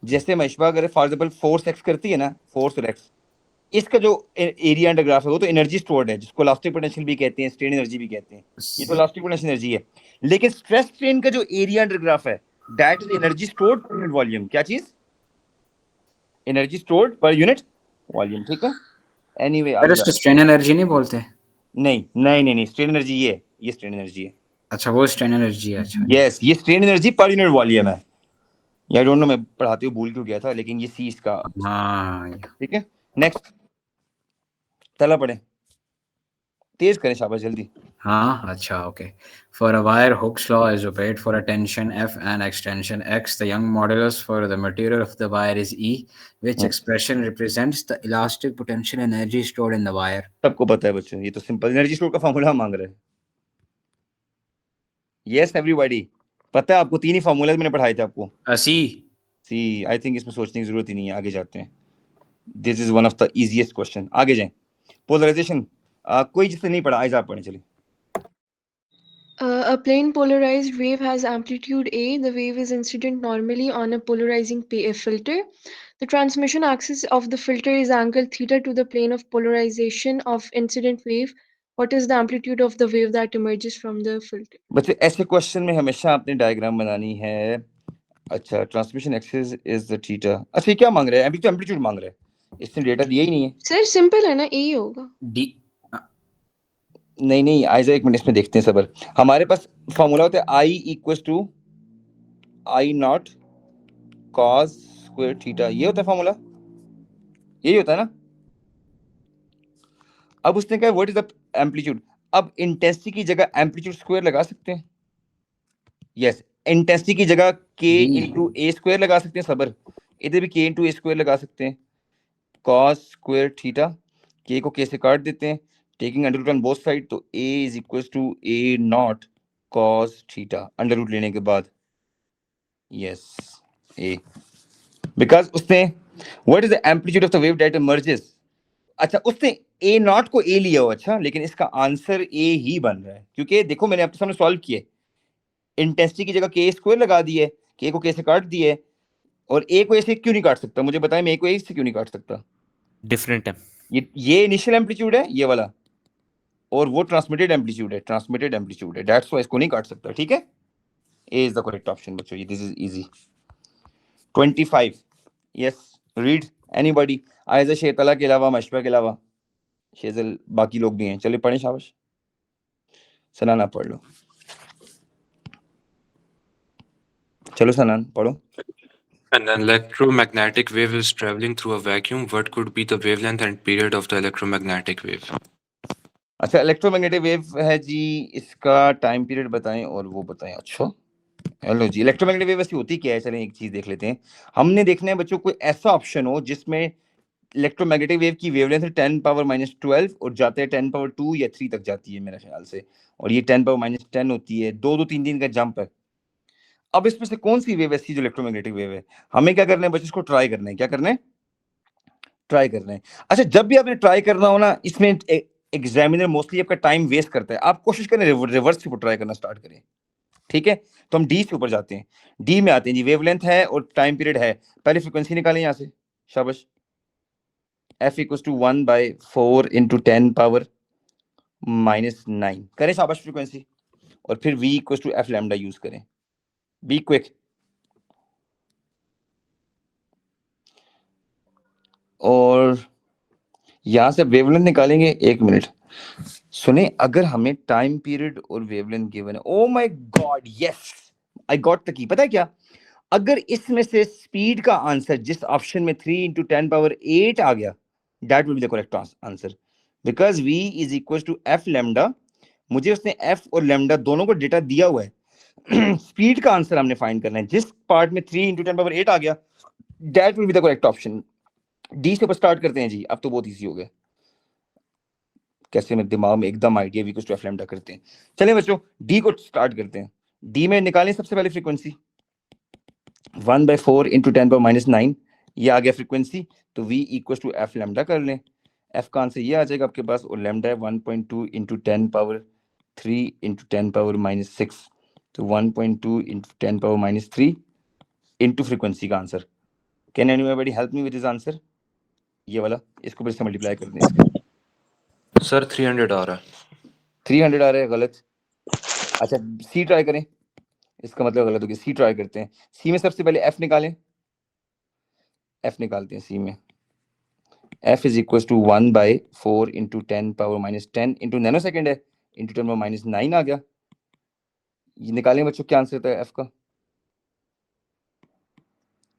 जैसे मशबा अगर फॉर एग्जांपल फोर्स एक्स करती है ना, फोर्स और एक्स, इसका जो एरिया अंडर ग्राफ है वो तो एनर्जी स्टोर्ड है, जिसको इलास्टिक पोटेंशियल भी कहते हैं, स्ट्रेन एनर्जी भी कहते हैं। ये तो इलास्टिक पोटेंशियल एनर्जी है। लेकिन स्ट्रेस स्ट्रेन का जो एरिया अंडर ग्राफ है, that is energy stored per unit volume. क्या चीज? Energy stored per unit volume, ठीक है। एनीवे, इसको स्ट्रेन एनर्जी नहीं बोलते? नहीं, स्ट्रेन एनर्जी ये स्ट्रेन एनर्जी है। अच्छा, वो स्ट्रेन एनर्जी है। अच्छा, यस, ये strain energy per unit volume है। आई डोंट नो, मैं पढ़ाते हुए भूल क्यों गया था, लेकिन ये सी इसका, हाँ, ठीक है। नेक्स्ट, तला पढ़े, तेज करें, शाबाश, जल्दी। हाँ, अच्छा, okay. For a wire, Hooke's law is obeyed for a tension F and extension X. The Young modulus for the material of the wire is E, which expression represents the elastic potential energy stored in the wire. सबको पता है बच्चों, ये तो simple energy store का formula मांग रहे हैं। यस एवरीबॉडी, पता है आपको? 3 ही फार्मूला मैंने पढ़ाए थे आपको। सी, आई थिंक इसमें सोचने की जरूरत ही नहीं है, आगे जाते हैं। This is one of the easiest question, आगे जाएं। पोलराइजेशन, कोई जिसने नहीं पढ़ा, आज आप पढ़ें, चलिए। A plane polarized wave has amplitude A. The wave is incident normally on a polarizing filter. The transmission axis of the filter is angle theta to the plane of polarization of incident wave. What is the amplitude of the wave that emerges from the filter? बच्चे, ऐसे question में हमेशा आपने diagram बनानी है अच्छा, transmission axis is the theta. अच्छा, ये क्या मांग रहा है? अभी तो एम्पलीट्यूड मांग रहा है, इसने डेटा दिया ही नहीं है। सर सिंपल है ना, ए ही होगा। डी नहीं आइजा, एक मिनट इसमें देखते हैं सबर। हमारे पास फॉर्मूला होता है I equals to I naught cos square theta, ये होता है फॉर्मूला, यही होता है ना। अब उसने कहा व्हाट इज द एम्पलीट्यूड। अब इंटेंसिटी की जगह एम्पलीट्यूड स्क्वायर लगा सकते हैं। यस, इंटेंसिटी की जगह के इंटू ए स्क्वायर लगा सकते हैं सबर, इधर भी के इंटू ए स्क्वायर लगा सकते हैं। कॉस स्क्वायर थीटा, के को के से काट देते हैं, taking under root on both side, तो A is equal to A naught cos theta under root लेने के बाद। यस ए, बिकॉज उसने what is the amplitude of the wave that emerges. अच्छा, उसने ए नॉट को ए लिया हो, अच्छा, लेकिन इसका आंसर ए ही बन रहा है, क्योंकि देखो मैंने आपके सामने सॉल्व किया, इंटेंसिटी की जगह के स्क्वायर लगा दिए, के को के से काट दिए, और ए को ए से क्यों नहीं काट सकता? मुझे बताएं, मैं ए को ए से क्यों नहीं काट सकता? डिफरेंट है। ये इनिशियल एम्पलीट्यूड है ये वाला, और वो ट्रांसमिटेड एम्पलीट्यूड है, दैट्स व्हाई इसको नहीं काट सकता। ठीक है, A is the correct option बच्चों, ये this is easy. 25, yes, read anybody, Aiza Shetla के अलावा, मशबा के अलावा, शेजल, बाकी लोग भी हैं, चलिए पढ़ें, शाबाश। सनाना पढ़ लो, चलो सनान पढ़ो। An electromagnetic wave is traveling through a vacuum. What could be the wavelength and period of the electromagnetic wave? अच्छा, इलेक्ट्रोमैग्नेटिक वेव है जी, इसका टाइम पीरियड बताएं और वो बताएं। अच्छा, हेलो जी, इलेक्ट्रोमैग्नेटिक वेव वैसे होती क्या है? चलें एक चीज देख लेते हैं। हमने देखना है बच्चों कोई ऐसा ऑप्शन हो जिसमें इलेक्ट्रोमैग्नेटिक वेव की वेवलेंथ 10⁻⁻12 और जाते हैं 10⁻2 या 3 तक जाती है मेरे ख्याल से, और ये 10⁻10 होती है, 2-3 का जंप है। अब इसमें से कौन सी वेव ऐसी जो इलेक्ट्रोमैग्नेटिक वेव है? हमें क्या करना है बच्चों, इसको ट्राई करना है। क्या करना है? ट्राई करना है। अच्छा, जब भी आपने ट्राई करना हो ना, इसमें एग्जामिनर मोस्टली आपका टाइम वेस्ट करता है, आप कोशिश करें रिवर्स से ट्राई करना स्टार्ट करें। ठीक है, तो हम डी से ऊपर जाते हैं, डी में आते हैं जी, वेवलेंथ है और टाइम पीरियड है। पहले फ्रीक्वेंसी निकालें यहां से, शाबाश। f इक्वल्स टू 1/4 इंटू 10⁻⁻9 करें, शाबाश फ्रीक्वेंसी, और फिर v equals to F lambda use करें। Be quick. और यहां से वेवलेंथ निकालेंगे, एक मिनट सुने। अगर हमें टाइम पीरियड और वेवलेंथ गिवन है, ओ my God, yes I got the key. पता है क्या, अगर इसमें से स्पीड का आंसर जिस ऑप्शन में 3 × 10⁸ आ गया, that will be the correct answer, because v is equal to F lambda. मुझे उसने f और लैम्डा दोनों को डेटा दिया हुआ है, स्पीड का आंसर हमने फाइंड करना है, जिस पार्ट में 3 × 10⁸ आ गया, that will be the correct option. D से ऊपर स्टार्ट करते हैं जी, अब तो बहुत इजी हो गया, कैसे मेरे दिमाग में एकदम idea v to F lambda करते हैं। चलिए बच्चों, डी को स्टार्ट करते हैं। डी में निकालें सबसे पहले फ्रीक्वेंसी, 1/4 इंटू 10⁻⁹, ये आ गया फ्रीक्वेंसी, तो v equal to F lambda कर लें। f का आंसर ये आ जाएगा आपके पास, और लैम्डा है 1.2 इंटू 10⁻³ इंटू 10⁻⁻6, तो 1.2 इंटू 10⁻³ इंटू फ्रीक्वेंसी का answer. Can anybody help me with this answer? ये वाला, इसको फिर से मल्टीप्लाई कर दें इसका। सर 300 आ रहा है। 300 आ रहा है, गलत। अच्छा, सी ट्राई करें, इसका मतलब गलत हो गया, सी ट्राई करते हैं। सी में सबसे पहले एफ निकालें, एफ निकालते हैं सी में। f is equal to 1/4 into 10⁻10 into nano second है, इंटू 10⁻9 आ गया। ये निकालें बच्चों, क्या आंसर होता है f का?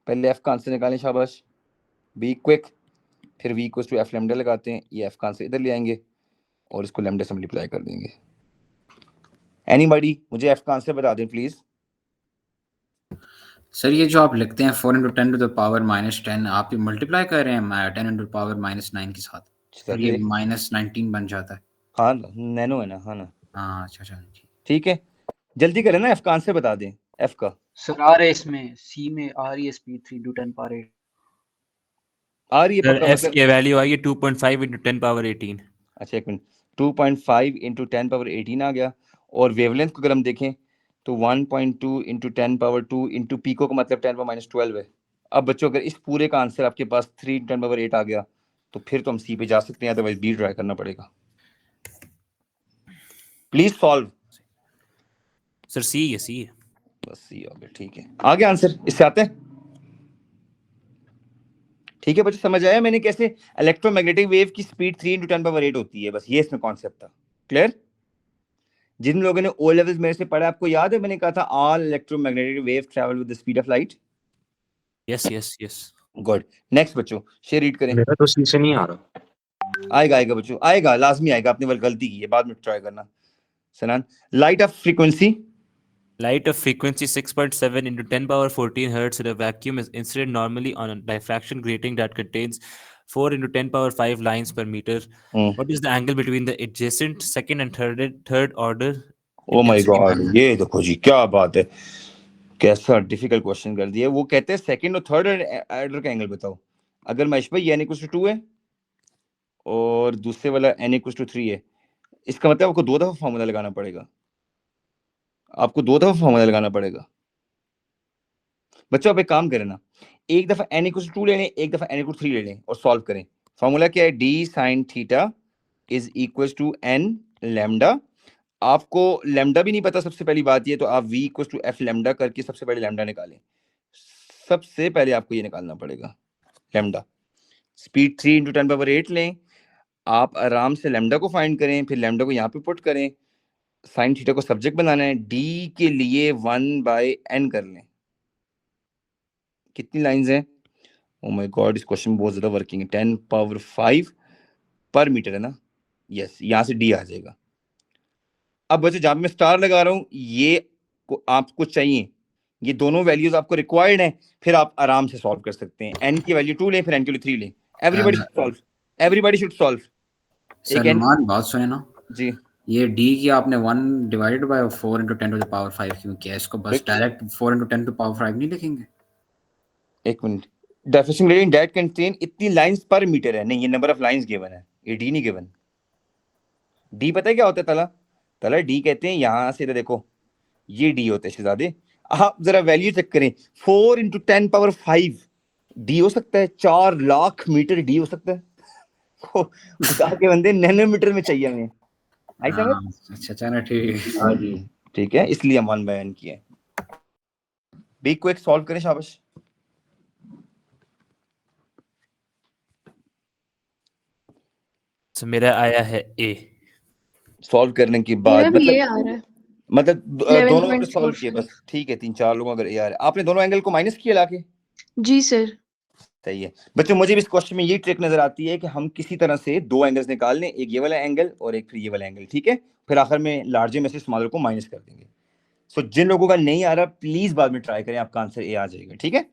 पहले f का आंसर निकालें, शाबाश। बी क्विक, फिर v equal to F lambda लगाते हैं, ये f का आंसर इधर ले आएंगे और इसको लैम्डा से मल्टीप्लाई कर देंगे। एनीबॉडी मुझे f का आंसर बता दें प्लीज। सर ये जो आप लिखते हैं 4 × 10⁻⁻10, आप ये मल्टीप्लाई कर रहे हैं 10 × 10⁻⁹ के साथ, फिर ये -19 बन जाता है। हाँ, नैनो है ना, हाँ ना। हाँ अच्छा, ठीक है, जल्दी करें ना, f का आंसर बता दें, f का। सर आ रहे इसमें सी में आ रही है स्पीड 3 × 10⁸ आ रही है पक्का? f की वैल्यू आई है 2.5 × 10⁻18। अच्छा एक मिनट, 2.5 इंटू 10⁻18 आ गया, और वेवलेंथ को अगर हम देखें तो 1.2 इंटू 10⁻2 इंटू पीको का मतलब 10⁻12 है। अब बच्चों अगर इस पूरे का आंसर आपके पास 3 × 10⁸ आ गया, तो फिर तो हम सी पे जा सकते हैं, अदरवाइज बी ट्राई करना पड़ेगा। Please solve. सर सी है, सी है। बस सी हो गया, ठीक है। आगे आंसर इससे आते हैं, ठीक है बच्चों, समझ आया मैंने कैसे इलेक्ट्रोमैग्नेटिक वेव की स्पीड 3 × 10⁸ होती है, बस ये इसमें कॉन्सेप्ट था। क्लियर? जिन लोगों ने ओ लेवल्स मेरे से पढ़ा, आपको याद है मैंने कहा था all electromagnetic wave travel with the speed of light. Yes yes yes. Good. Next बच्चों शेयर रीड करें। मेरा तो सी से नहीं आ रहा। आएगा बच्चों, आएगा, लाजमी आएगा, आपने वो गलती की है, बाद में ट्राई करना। सनान, light of frequency, Light of frequency 6.7 into 10⁻14 hertz in a vacuum is incident normally on a diffraction grating that contains 4 into 10⁵ lines per meter. What is the angle between the adjacent second and third order? O my God, ये देखो जी क्या बात है, कैसा difficult question कर दिया। वो कहते हैं सेकंड और थर्ड ऑर्डर का एंगल बताओ। अगर महेश भाई n = 2 है और दूसरे वाला n = 3 है, इसका मतलब आपको 2 दफा फार्मूला लगाना पड़ेगा, आपको 2 दफा फार्मूला लगाना पड़ेगा। बच्चों आप एक काम करें ना, एक दफा n = 2 ले लें, एक दफा n = 3 ले लें और सॉल्व करें। फार्मूला क्या है? d sin theta is equal to n lambda. आपको लैम्डा भी नहीं पता सबसे पहली बात ये, तो आप v = f लैम्डा करके सबसे पहले लैम्डा निकालें। सबसे पहले आपको ये निकालना पड़ेगा लैम्डा। स्पीड 3 × 10⁸ लें, आप आराम से लैम्डा को फाइंड करें, फिर लैम्डा को यहाँ पे पुट करें, साइन थीटा को सब्जेक्ट बनाना है, d के लिए 1/n कर लें। कितनी लाइंस हैं? ओ माय गॉड, इस क्वेश्चन में बहुत ज्यादा वर्किंग है। 10⁵ पर मीटर है ना, यस, यहाँ से d आ जाएगा। अब बच्चों जहां मैं स्टार लगा रहा हूं, ये आपको चाहिए, ये दोनों वैल्यूज आपको रिक्वायर्ड हैं, फिर आप आराम से सॉल्व कर सकते हैं। n की वैल्यू 2 लें, फिर n की वैल्यू 3 लें। Everybody should solve, everybody should solve. Salman बात सुने ना जी, ये d की आपने 1 डिवाइडेड बाय 4 × 10⁵ क्यों किया? इसको बस डायरेक्ट 4 × 10⁵ नहीं लिखेंगे? एक minute, differentiating gradient that contain इतनी लाइंस पर मीटर है, नहीं ये नंबर ऑफ लाइंस गिवन है, ये d नहीं गिवन। d पता है क्या होता है तला? तला d कहते हैं, यहां से देखो ये d होते हैं शहजादे। आप जरा वैल्यू चेक करें, 4 × 10⁵ d हो सकता है, 4 लाख मीटर d हो सकता है। खुदा के बंदे नैनोमीटर में चाहिए हमें, आई समझ? अच्छा चलो ठीक है। हाँ जी ठीक है, इसलिए हम 1/n किए। बी क्विक सॉल्व करें, शाबाश। तो मेरा आया है a। सॉल्व करने के बाद ये आ रहा है, मतलब दोनों ने सॉल्व 11.45 किए बस, ठीक है। 3-4 लोगों अगर यार आपने दोनों एंगल को माइनस किया लाके, जी सर। सही है बच्चों। मुझे भी इस क्वेश्चन में ये ट्रिक नजर आती है कि हम किसी तरह से 2 एंगल्स निकाल लें, एक ये वाला एंगल और एक फिर ये वाला एंगल, ठीक है। फिर आखिर में लार्जर में से स्मॉलर को माइनस कर देंगे। सो जिन लोगों का नहीं आ रहा प्लीज बाद में ट्राई करें, आपका आंसर ए आ जाएगा, ठीक है।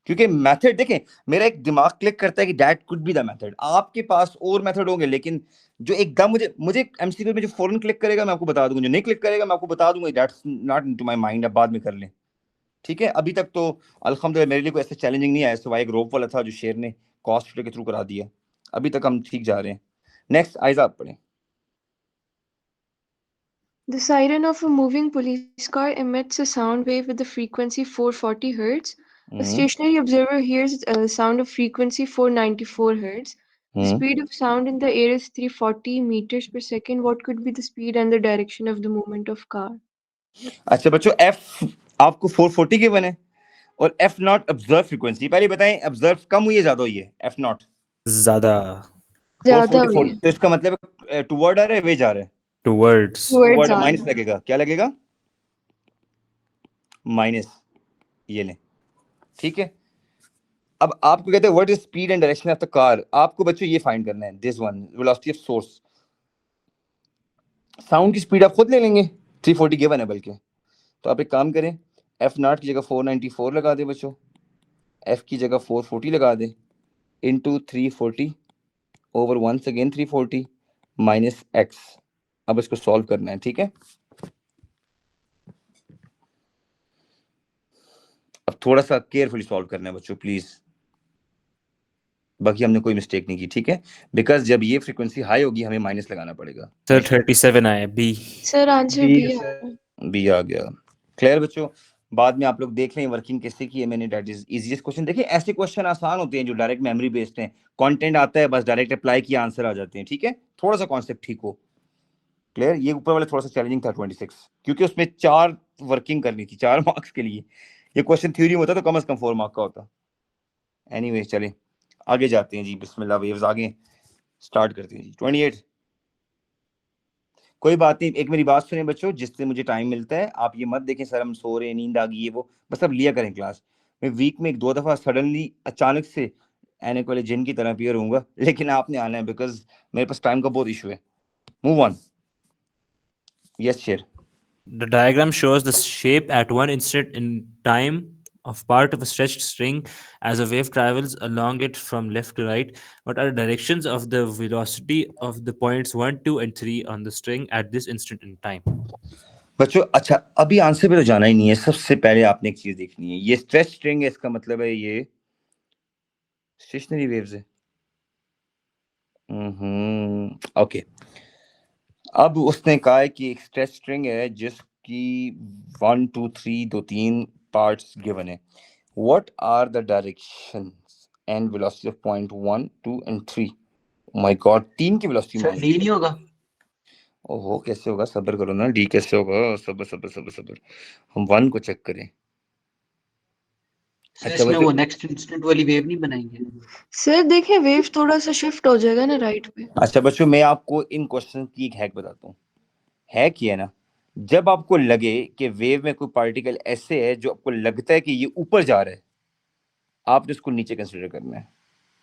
क्योंकि मेथड देखें, मेरा एक दिमाग क्लिक करता है कि that could be the method. आपके पास और मेथड होंगे, लेकिन जो एकदम मुझे एमसीक्यू में जो फौरन क्लिक करेगा मैं आपको बता दूंगा, जो नहीं क्लिक करेगा मैं आपको बता दूंगा that's not into my mind, अब बाद में कर लें, ठीक है। अभी तक तो अल्हम्दुलिल्लाह मेरे लिए कोई ऐसा चैलेंजिंग नहीं आया, सिवाय एक रोप वाला था जो शेर ने कॉस्ट के थ्रू करा दिया। अभी तक हम ठीक जा रहे हैं। नेक्स्ट आइजा आप पढ़ें। The siren of a moving police car emits a sound wave with a frequency 440 Hz. A stationary observer hears a sound of frequency 494 Hz. The speed of sound in the air is 340 meters per second. What could be the speed and the direction of the movement of car? अच्छा बच्चों, f आपको 440 given है और f not observe frequency. पहले बताएं observe कम हुई है ज्यादा हुई है? f नॉट ज्यादा हुई है। तो इसका मतलब टुवर्ड आ रहा है, वे जा रहा है टुवर्ड्स माइनस लगेगा। क्या लगेगा? माइनस, ये लें, ठीक है। अब आपको कहते हैं what is speed and direction of the car. आपको बच्चों ये फाइंड करना है, this one velocity of source. Sound की स्पीड आप खुद ले लेंगे, 340 गिवन है बल्कि। तो आप एक काम करें, एफ नॉट की जगह 494 लगा दे बच्चों, एफ की जगह 440 लगा दे, into 340 over once again 340 minus X. अब इसको सॉल्व करना है, ठीक है। अब थोड़ा सा केयरफुली सॉल्व करना है बच्चों प्लीज, बाकी हमने कोई मिस्टेक नहीं की, ठीक है। बिकॉज जब ये फ्रीक्वेंसी हाई होगी हमें माइनस लगाना पड़ेगा। सर 37 आया बी। सर आंसर बी आ गया। क्लियर बच्चों? बाद में आप लोग देख लें वर्किंग कैसे की है मैंने, दैट इज इजीएस्ट क्वेश्चन। देखिए ऐसे क्वेश्चन आसान होते हैं जो डायरेक्ट मेमोरी बेस्ड हैं, कंटेंट आता है बस डायरेक्ट अप्लाई किया आंसर आ जाते हैं, ठीक है। थोड़ा सा कॉन्सेप्ट ठीक हो। क्लियर? ये ऊपर वाला थोड़ा सा चैलेंजिंग था 26, क्योंकि उसमें 4 वर्किंग करनी थी 4 मार्क्स के लिए। ये क्वेश्चन थ्योरी में होता तो कम से कम 4 मार्क का होता। एनीवे चलें आगे जाते हैं जी, बिस्मिल्लाह, वेव्स आगे स्टार्ट करते हैं जी। 28, कोई बात नहीं, एक मेरी बात सुने बच्चों, जिससे मुझे टाइम मिलता है आप ये मत देखें सर हम सो रहे हैं, नींद आ गई है, वो बस अब लिया करें क्लास। मैं वीक में 1-2 दफा सडनली अचानक से एने वाले जिन की तरह अपीयर होऊंगा, लेकिन आपने आना है बिकॉज मेरे पास टाइम का बहुत इशू है। Move on. यस शेर। The diagram shows the shape at one instant in time of part of a stretched string as a wave travels along it from left to right. What are the directions of the velocity of the points 1, 2, and 3 on the string at this instant in time? बच्चों अच्छा अभी answer पे तो जाना ही नहीं है, सबसे पहले आपने एक चीज देखनी है, ये स्ट्रेच स्ट्रिंग है, इसका मतलब है ये स्टेशनरी वेव्स है। ओके, अब उसने कहा है कि एक स्ट्रेच स्ट्रिंग है जिसकी 1 2 3 2-3 पार्ट्स गिवन है। What are the directions and velocity of point 1 2 and 3? My god, 3 की वेलोसिटी सर डी नहीं होगा? ओहो कैसे होगा, सब्र करो ना, डी कैसे होगा, सब्र सब्र सब्र सब्र, हम 1 को चेक करें। सर अच्छा इसमें बच्चों, वो नेक्स्ट इंस्टेंट वाली वेव नहीं बनाएंगे? सर देखिए वेव थोड़ा सा शिफ्ट हो जाएगा ना राइट पे। अच्छा बच्चों, मैं आपको इन क्वेश्चन की एक हैक बताता हूँ। हैक ये है ना, जब आपको लगे कि वेव में कोई पार्टिकल ऐसे है जो आपको लगता है कि ये ऊपर जा रहा है, आपने उसको नीचे कंसिडर करना है।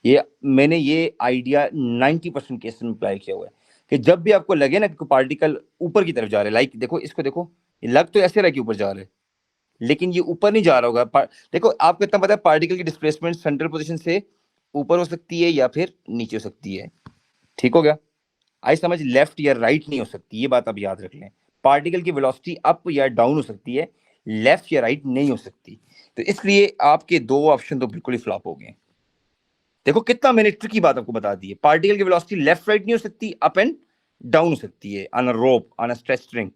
ये मैंने ये आइडिया 90% केस में अप्लाई किया हुआ है कि जब भी आपको लगे ना कि कोई पार्टिकल ऊपर की तरफ जा रहा है, लाइक देखो इसको, देखो ये लग तो ऐसे रहा कि ऊपर जा रहा है, लेकिन ये ऊपर नहीं जा रहा होगा। देखो आपको इतना पता है पार्टिकल की डिस्प्लेसमेंट सेंट्रल पोजीशन से ऊपर हो सकती है या फिर नीचे हो सकती है, ठीक हो गया? आई समझ, लेफ्ट या राइट नहीं हो सकती, ये बात आप याद रख लें। पार्टिकल की वेलोसिटी अप या डाउन हो सकती है, लेफ्ट या राइट नहीं हो सकती। तो इसलिए आपके 2 ऑप्शन तो बिल्कुल ही फ्लॉप हो गए। देखो कितना मैंने ट्रिकी बात आपको बता दी है, पार्टिकल की वेलोसिटी लेफ्ट राइट नहीं हो सकती, अप एंड डाउन हो सकती है on a rope, on a stretch string.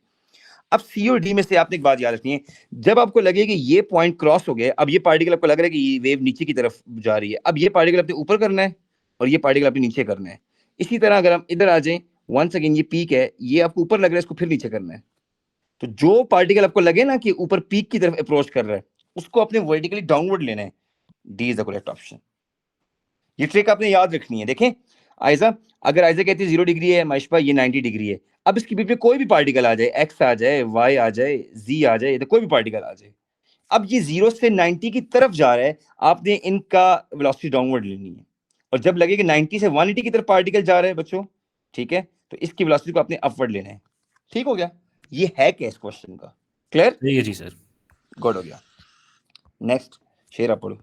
अब सी और डी में से आपने एक बात याद रखनी है, जब आपको लगे कि ये पॉइंट क्रॉस हो गया, अब ये पार्टिकल आपको लग रहा है कि ये वेव नीचे की तरफ जा रही है, अब ये पार्टिकल अपने ऊपर करना है और ये पार्टिकल अपने नीचे करना है। इसी तरह अगर हम इधर आ जाए, वंस अगेन ये पीक है, ये आपको ऊपर लग रहा है, इसको फिर नीचे करना है। तो जो पार्टिकल आपको लगे ना कि ऊपर पीक की तरफ अप्रोच कर रहा है, उसको अपने वर्टिकली डाउनवर्ड लेना है। D is the correct option. ये ट्रिक आपने याद रखनी है। देखें आयजा, अगर आयजा कहती है 0 डिग्री है, माइशपा ये 90 डिग्री है, अब इसके बीच में कोई भी पार्टिकल आ जाए, एक्स आ जाए, वाई आ जाए, जी आ जाए, तो कोई भी पार्टिकल आ जाए, अब ये 0 से 90 की तरफ जा रहा है, आपने इनका वेलोसिटी डाउनवर्ड लेनी है। और जब लगे कि 90 से 180 की तरफ पार्टिकल जा रहा है बच्चों, ठीक है, तो इसकी वेलोसिटी को आपने अपवर्ड लेना है। ठीक हो गया? ये है क्या इस क्वेश्चन का? क्लियर? जी सर। गुड हो गया। नेक्स्ट शेर आप पढ़ो,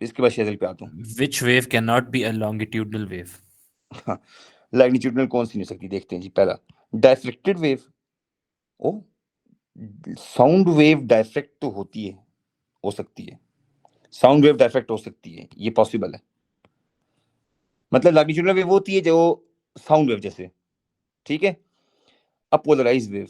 इसके बाद शेजल पे आता हूँ। Which wave cannot be a longitudinal wave? Latitudinal कौन सी नहीं सकती, देखते हैं जी। पहला डायफ्रेक्टेड वेव। ओ, साउंड वेव डायफ्रेक्ट तो होती है, हो सकती है, साउंड वेव डायफ्रेक्ट हो सकती है, ये पॉसिबल है। मतलब लैटिट्यूडनल वेव होती है जो साउंड वेव जैसे, ठीक है। अब polarised wave,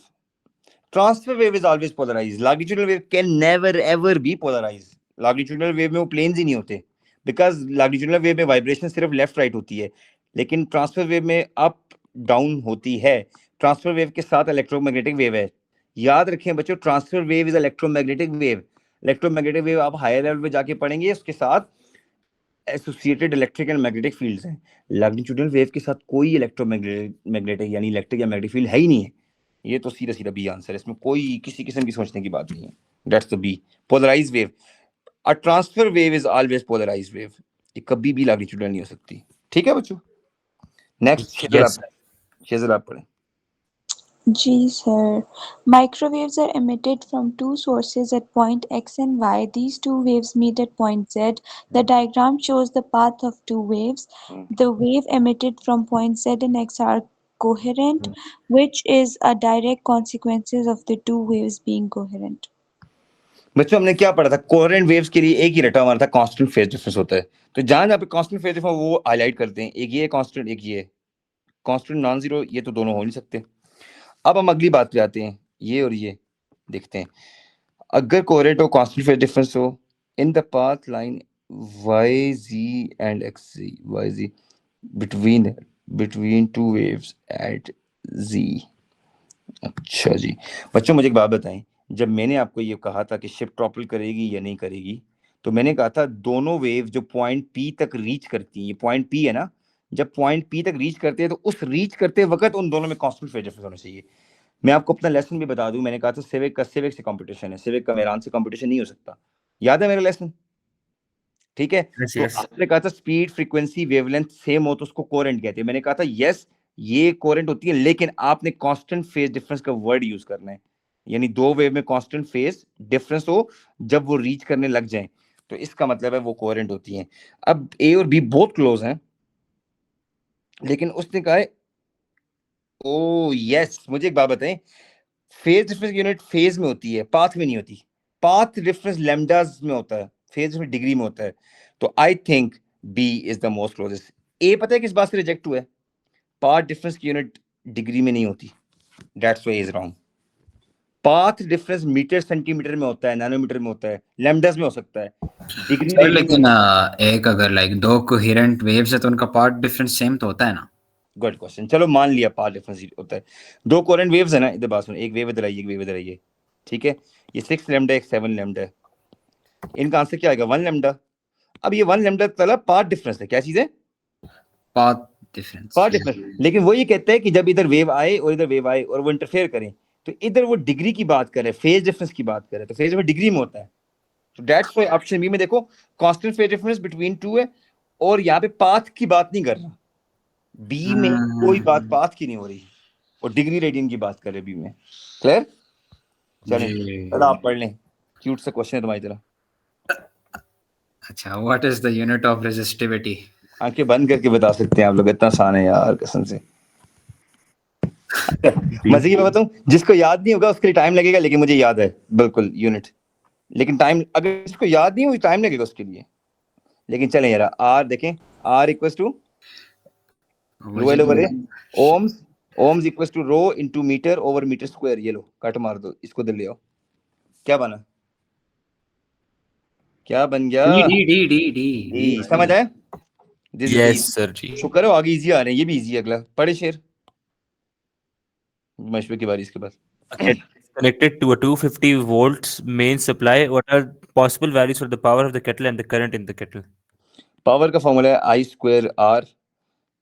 transfer wave is always polarised, latitudinal wave can never ever be polarised. Latitudinal wave में वो प्लेन्स ही नहीं होते, बिकॉज लैटिट्यूडनल वेव में वाइब्रेशन सिर्फ लेफ्ट राइट होती है, लेकिन ट्रांसफर वेव में अप डाउन होती है। ट्रांसफर वेव के साथ इलेक्ट्रोमैग्नेटिक वेव है, याद रखें बच्चों, transfer wave is electromagnetic wave. Electromagnetic wave आप हायर लेवल पे जाके पढ़ेंगे, उसके साथ associated electric and magnetic fields हैं। लैटिट्यूडनल वेव के साथ कोई इलेक्ट्रोमैग्नेटिक यानी इलेक्ट्रिक या मैग्नेटिक फील्ड है ही नहीं है। ये तो सीधा सीधा बी आंसर है, इसमें कोई किसी किस्म की सोचने की बात नहीं है। That's the B, polarised wave. A transfer wave is always polarised wave, ये कभी भी लैटिट्यूडनल नहीं हो सकती। ठीक है बच्चों? नेक्स्ट शेजल आप पढ़ें। G, sir. Microwaves are emitted from two sources at point X and Y. These two waves meet at point Z. The diagram shows the path of two waves. The wave emitted from point Z and X are coherent, which is a direct consequence of the two waves being coherent. बच्चों हमने क्या पढ़ा था? Coherent waves के लिए एक ही रटा हमारा था, कांस्टेंट फेज डिफरेंस होता है। तो जहां पे कांस्टेंट फेज डिफरेंस वो हाईलाइट करते हैं, एक ये कांस्टेंट, एक ये कांस्टेंट नॉन जीरो, ये तो दोनों हो नहीं सकते। अब हम अगली बात पे आते हैं, ये और ये देखते हैं। अगर कोहेरेंट हो, कांस्टेंट फेज डिफरेंस हो, in the path line YZ and XZ, YZ between two waves at Z, अच्छा जी बच्चों, मुझे एक बात बताएं, जब मैंने आपको ये कहा था कि शिप टॉपल करेगी या नहीं करेगी, तो मैंने कहा था दोनों वेव जो पॉइंट पी तक रीच करती हैं, ये पॉइंट पी है ना, जब पॉइंट पी तक रीच करते हैं तो उस रीच करते वक्त उन दोनों में कांस्टेंट फेज डिफरेंस होना चाहिए। मैं आपको अपना लेसन भी बता दूं, मैंने कहा था सिविक से कंपटीशन है, सिविक का मेरान से कंपटीशन नहीं हो सकता, याद है मेरा लेसन? ठीक है, Yes, तो yes. आपने कहा था स्पीड फ्रीक्वेंसी वेवलेंथ सेम हो तो उसको कोरेंट कहते हैं, मैंने कहा था यस ये कोरेंट होती है, लेकिन आपने कांस्टेंट फेज डिफरेंस का वर्ड यूज करना है, यानी दो वेव में कांस्टेंट फेज डिफरेंस हो जब वो रीच करने लग जाए, तो इसका मतलब है वो कोरेंट होती हैं। अब ए और बी बहुत क्लोज हैं, लेकिन उसने कहा है ओ यस, मुझे एक बात बताएं, फेज डिफरेंस यूनिट फेज में होती है, पाथ में नहीं होती, पाथ डिफरेंस लैम्डास में होता है, फेज डिफरेंस डिग्री में होता है, तो I think B is the most closest. A पता है किस बात से रिजेक्ट हुआ है? पाथ डिफरेंस की यूनिट डिग्री में नहीं होती, that's why is wrong. Path difference metre centimetre में होता है, नैनोमीटर में होता है, लैम्डास में हो सकता है, डिग्री सर रेडियन। लेकिन एक अगर लाइक दो कोहेरेंट वेव्स है तो उनका पाथ डिफरेंस सेम तो होता है ना? गुड क्वेश्चन, चलो मान लिया पाथ डिफरेंस होता है, दो कोरेंट वेव्स है ना, इधर बात सुनो, एक वेव इधर आई एक वेव इधर आई है, ठीक है, ये 6 लैम्डा एक 7 लैम्डा है, इनका आंसर क्या आएगा? 1 लैम्डा। अब ये 1 लैम्डा तला पाथ डिफरेंस है, क्या चीज है? Path difference. पाथ डिफरेंस, लेकिन वो ये कहता है कि जब इधर वेव आए और इधर वेव आए और वो इंटरफेयर करें, तो इधर वो डिग्री की बात करे, फेज डिफरेंस की बात करे, तो फेज में डिग्री में होता है, तो दैट्स व्हाई ऑप्शन बी में देखो constant phase difference between two है, और यहाँ पे पाथ की बात नहीं कर रहा, बी में कोई बात पाथ की नहीं हो रही, और डिग्री रेडियन की बात कर रहे बी में। क्लियर? चलें, चलो आप पढ़ लें, क्यूट सा क्वेश्चन है तुम्हारी तरह। अच्छा, what is the unit of resistivity? आंखें बंद करके बता सकते हैं आप लोग, इतना आसान है यार कसम से। मजे की बात बताऊं, जिसको याद नहीं होगा उसके लिए टाइम लगेगा, लेकिन मुझे याद है बिल्कुल यूनिट, लेकिन टाइम अगर जिसको याद नहीं हो टाइम लगेगा उसके लिए, लेकिन चलें यार, आर देखें, R equals to rho L over A, ohms, ohms equals to rho into metre over metre square, ये लो कट मार दो, इसको दे ले आओ, क्या बना? क्या बन गया? D D D D D, समझ आया? Yes, sir. जी. शुक्र है आगे इजी आ रहे हैं, ये भी इजी है। अगला पढ़े शेर, मशहूर की बारी इसके बाद। Connected to a 250 volts main supply. What are possible values for the power of the kettle and the current in the kettle? Power का फॉर्मूला है आई स्क्वायर आर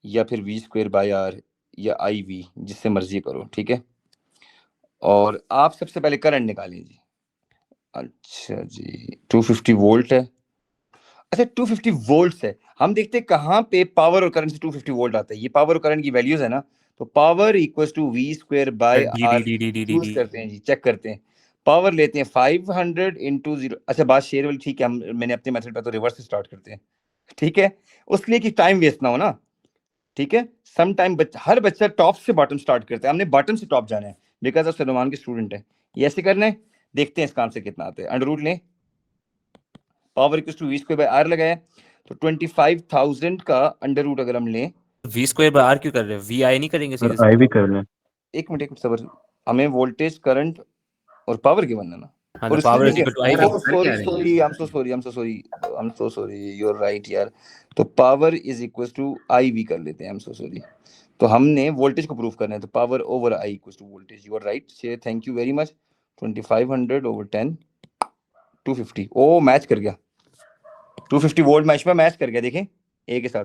या फिर वी स्क्वायर बाई आर या आई वी, जिससे मर्जी करो, ठीक है। और आप सबसे पहले करंट निकालें जी। अच्छा जी 250 वोल्ट है, अच्छा 250 वोल्ट है, हम देखते हैं कहाँ पे पावर और करंट से 250 वोल्ट आता है, ये पावर और करंट की वैल्यूज है ना, तो power equals to V square by R use करते हैं जी, चेक करते हैं, पावर लेते हैं 500 इंटू 0। अच्छा बात शेयर वाली ठीक है, हम मैंने अपने मेथड पे तो रिवर्स से स्टार्ट करते हैं, ठीक है, उसके लिए कि टाइम वेस्ट ना हो ना, ठीक है। सम टाइम हर बच्चा टॉप से बॉटम स्टार्ट करता है, हमने बॉटम से टॉप जाना है बिकॉज ऑफ सलमान के स्टूडेंट है, ये ऐसे करना है, देखते हैं इसका आंसर कितना आता है। अंडर रूट लें, power equals to V square by R लगाया, तो 25,000 का अंडर रूट अगर हम लें, V square by R क्यों कर रहे हैं? VI नहीं करेंगे सीधे और आई भी कर लें। एक मिनट सबर, हमें वोल्टेज करंट और पावर के बनना ना, हाँ, और the power is इसमें equal to I. Sorry you are right यार, तो power is equals to I V कर लेते हैं, आई एम सो सॉरी, तो हमने वोल्टेज को प्रूव करना है, तो power over I equals to voltage, you are right शेयर, thank you very much. 2500 over 10 250, oh match कर गया, 250 वोल्ट मैच में मैच कर गया, देखें ए के साथ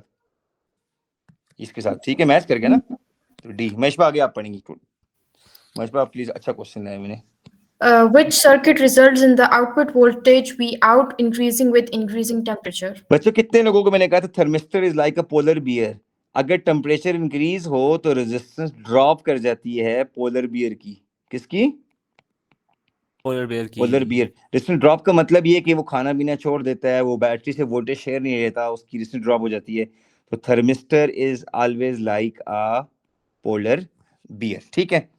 इसके साथ, ठीक है मैच कर गया ना, तो डी। मैशबा आगे आप पढ़ेंगी, मैशबा आप प्लीज, अच्छा क्वेश्चन लाए मैंने। Which circuit results in the output voltage V out increasing with increasing temperature? बच्चों कितने लोगों को मैंने कहा था thermistor is like a polar bear, अगर टेम्परेचर इंक्रीज हो तो रेजिस्टेंस ड्रॉप कर जाती है पोलर बियर की, किसकी? Polar bear की. Polar bear. रेजिस्टेंस ड्रॉप का मतलब ये है कि वो खाना पीना छोड़ देता है, वो बैटरी से वोल्टेज शेयर नहीं लेता, उसकी रेजिस्टेंस ड्रॉप हो जाती है, तो thermistor is always like a polar bear, ठीक है।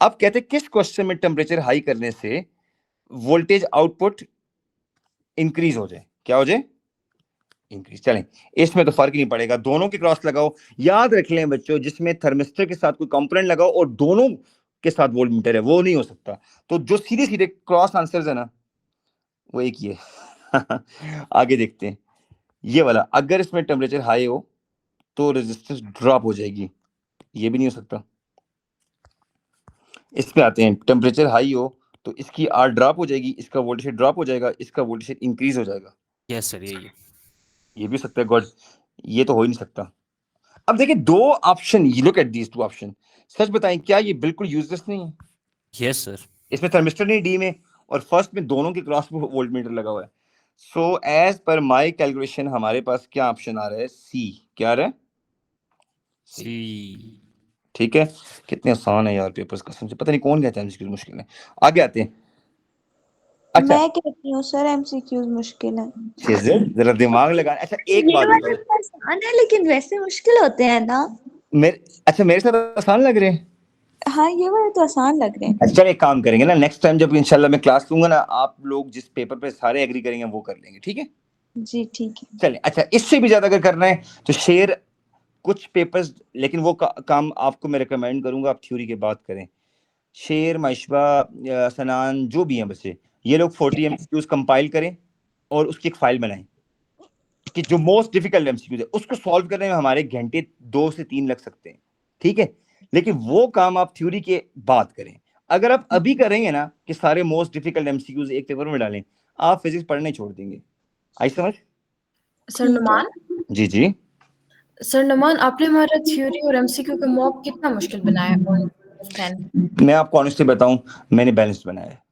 अब कहते हैं किस क्वेश्चन में टेम्परेचर हाई करने से वोल्टेज आउटपुट इंक्रीज हो जाए, क्या हो जाए? इंक्रीज। चलें, इसमें तो फर्क नहीं पड़ेगा, दोनों के क्रॉस लगाओ, याद रख लें बच्चों, जिसमें थर्मिस्टर के साथ कोई कंपोनेंट लगाओ और दोनों के साथ वोल्टमीटर है, वो नहीं हो सकता, तो जो सीधे सीधे क्रॉस आंसर्स है ना वो एक ही है। आगे देखते हैं, ये वाला, अगर इसमें टेम्परेचर हाई हो तो रेजिस्टेंस ड्रॉप हो जाएगी, ये भी नहीं हो सकता। इस पे आते हैं, टेम्परेचर हाई हो तो इसकी आर ड्रॉप हो जाएगी, इसका वोल्टेज ड्रॉप हो जाएगा, इसका वोल्टेज इंक्रीज हो जाएगा। यस सर, ये भी सकता है गॉड, ये तो हो ही नहीं सकता। अब देखिए दो option, you look at these two option, सच बताएं क्या ये बिल्कुल यूजलेस नहीं है? Yes sir. इसमें थर्मिस्टर नहीं डी में, और फर्स्ट में दोनों के क्रॉस में वोल्ट मीटर लगा हुआ है। सो एज पर माय कैलकुलेशन हमारे पास क्या ऑप्शन आ रहा है? सी। क्या आ रहा है? सी। ठीक है, कितने आसान है यार पेपर्स, कसम से पता नहीं कौन कहता है एमसीक्यूज मुश्किल है। आगे आते हैं। अच्छा मैं कहती हूँ सर एमसीक्यूज मुश्किल है। शेज़र जरा दिमाग लगा। अच्छा एक ये बात वाले बताओ, तो आसान है लेकिन वैसे मुश्किल होते हैं ना। मेरे साथ आसान लग रहे हैं। हाँ ये वाले तो आसान लग रहे हैं। अच्छा चलो एक काम करेंगे ना, नेक्स्ट टाइम जब इंशाल्लाह मैं क्लास लूंगा ना, आप लोग जिस पेपर पे सारे एग्री करेंगे वो कर लेंगे, ठीक है? जी ठीक है। चलिए, अच्छा इससे भी ज्यादा अगर करना है तो शेयर कुछ पेपर्स, लेकिन वो काम आपको मैं रिकमेंड करूंगा आप थ्योरी के बाद करें। शेर, माइशबा, सनान, जो भी हैं बच्चे, ये लोग 40 एमसीक्यूज कंपाइल करें और उसकी एक फाइल बनाएं कि जो मोस्ट डिफिकल्ट एमसीक्यूज है उसको सॉल्व करने में हमारे घंटे 2 से 3 लग सकते हैं, ठीक है? लेकिन वो काम आप थ्योरी के बाद करें। अगर आप अभी करेंगे ना कि सारे मोस्ट डिफिकल्ट एमसीक्यूज एक पेपर में डालें, आप फिजिक्स पढ़ने छोड़ देंगे। आई समझ? सर नुमान, जी जी। सर नुमान, आपने हमारा थ्योरी और एमसीक्यू का मॉक कितना मुश्किल बनाया है? 10 मैं आपको ऑनेस्टली बताऊं, मैंने बैलेंस्ड बनाया है।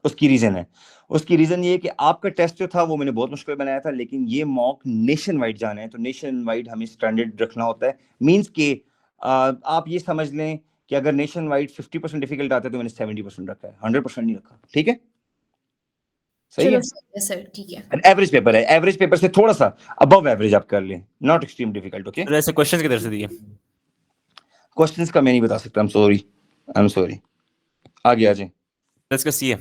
उसकी रीजन है, उसकी रीजन ये है कि आपका टेस्ट जो था वो मैंने बहुत मुश्किल बनाया था, लेकिन ये मॉक नेशन वाइड जाना है तो नेशन वाइड हमें स्टैंडर्ड रखना होता है। मींस के आप ये समझ लें कि अगर नेशन वाइड 50% डिफिकल्ट आता है तो मैंने 70% रखा है, 100% नहीं रखा, ठीक है? सही चलो है? सही है सर, ठीक है। एवरेज पेपर है, एवरेज पेपर से थोड़ा सा अबव एवरेज आप कर लें, not extreme difficult. Okay, sir ऐसे क्वेश्चंस किधर से दिए? क्वेश्चंस का मैं नहीं बता सकता, आई एम सॉरी। आगे आ जाए। इसका सी है।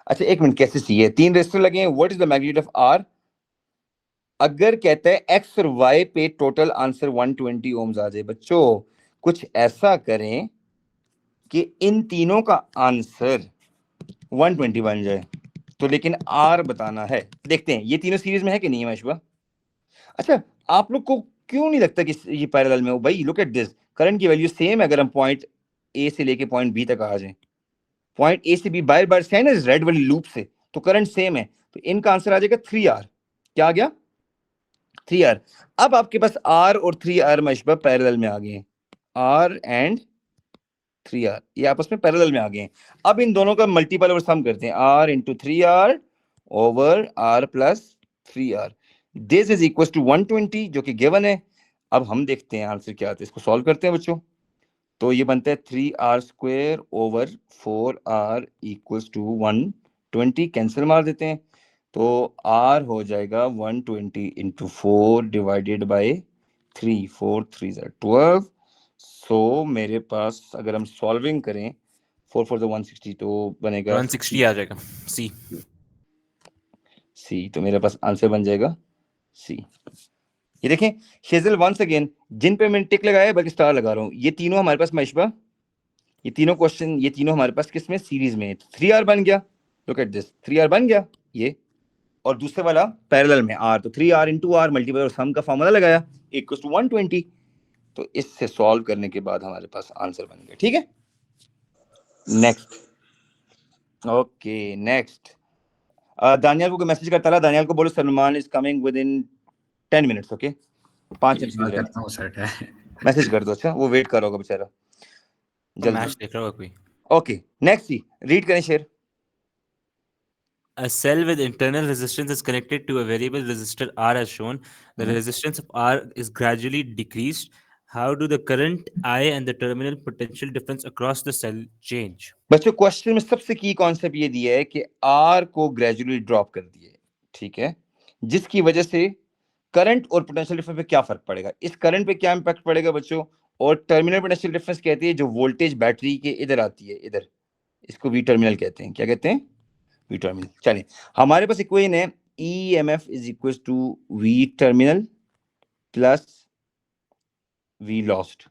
अच्छा एक मिनट, कैसे सी है? 3 रेजिस्टर लगे हैं, what is the magnitude of R? अगर कहते हैं एक्स और वाई पे टोटल आंसर 120 ओम्स आ जाए, बच्चों कुछ ऐसा करें कि इन तीनों का आंसर 120 बन जाए, तो लेकिन आर बताना है। देखते हैं ये तीनों सीरीज में है कि नहीं है महेशबा? अच्छा आप लोग को क्यों नहीं लगता कि ये पैरेलल में हो? भाई लुक एट दिस, करंट की वैल्यू सेम है। अगर हम पॉइंट ए से लेके पॉइंट बी तक आ जाए, पॉइंट ए से बी बार बार से है ना, रेड वाली लूप से, तो करंट सेम है, तो इनका आंसर आ जाएगा 3R। क्या आ गया? 3R। अब आपके पास R और 3R मशबा पैरेलल में आ गए, R एंड 3R ये आपस में पैरेलल में आ गए। अब इन दोनों का मल्टीपल और सम करते हैं, R into 3R over R plus 3R, this is equal to 120 जो कि गिवन है। अब हम देखते हैं आंसर क्या आता है, इसको सॉल्व करते हैं बच्चों। तो ये बनता है 3R square over 4R equals to 120, cancel मार देते हैं, तो R हो जाएगा 120 इंटू 4 डिवाइडेड बाई 3, 4 3 12। सो मेरे पास अगर हम सॉल्विंग करें 4 4 160 तो बनेगा 160 आ जाएगा सी। सी, तो मेरे पास आंसर बन जाएगा सी। ये देखें शेजल, वंस अगेन जिन पे मैंने टिक लगाया है बल्कि स्टार लगा रहा हूँ, ये तीनों हमारे पास मशबा, ये तीनों क्वेश्चन, ये तीनों हमारे पास किसमें? सीरीज में। 3R बन गया, लुक एट दिस, 3R बन गया ये, और दूसरे वाला पैरेलल में R, तो 3R इंटू R मल्टीपल और सम का फॉर्मूला लगाया इक्वल्स टू 120, तो इससे सॉल्व करने के बाद हमारे पास आंसर बन गया, ठीक है? Next, okay next. दानियाल को मैसेज करता रहा, दानियाल को बोलो Salman is coming with in 10 minutes, okay? 5 minute करता हूँ सर। मैसेज कर दो। अच्छा वो वेट कर रहा होगा बेचारा, मैच देख रहा होगा कोई। ओके नेक्स्ट सी, रीड करें शेर। A cell with internal resistance is connected to a variable resistor R as shown. The resistance of R is gradually decreased. How do the current I and the terminal potential difference across the cell change? बच्चों question में सबसे की concept ये दिया है कि R को gradually drop कर दिए, ठीक है, जिसकी वजह से करंट और पोटेंशियल डिफरेंस पे क्या फर्क पड़ेगा? इस करंट पे क्या इंपैक्ट पड़ेगा बच्चों? और टर्मिनल पोटेंशियल डिफरेंस कहती है जो वोल्टेज बैटरी के इधर आती है, इधर, इसको वी टर्मिनल कहते हैं। क्या कहते हैं? V terminal. चलिए हमारे पास इक्वेशन है EMF is equal to V terminal plus V lost.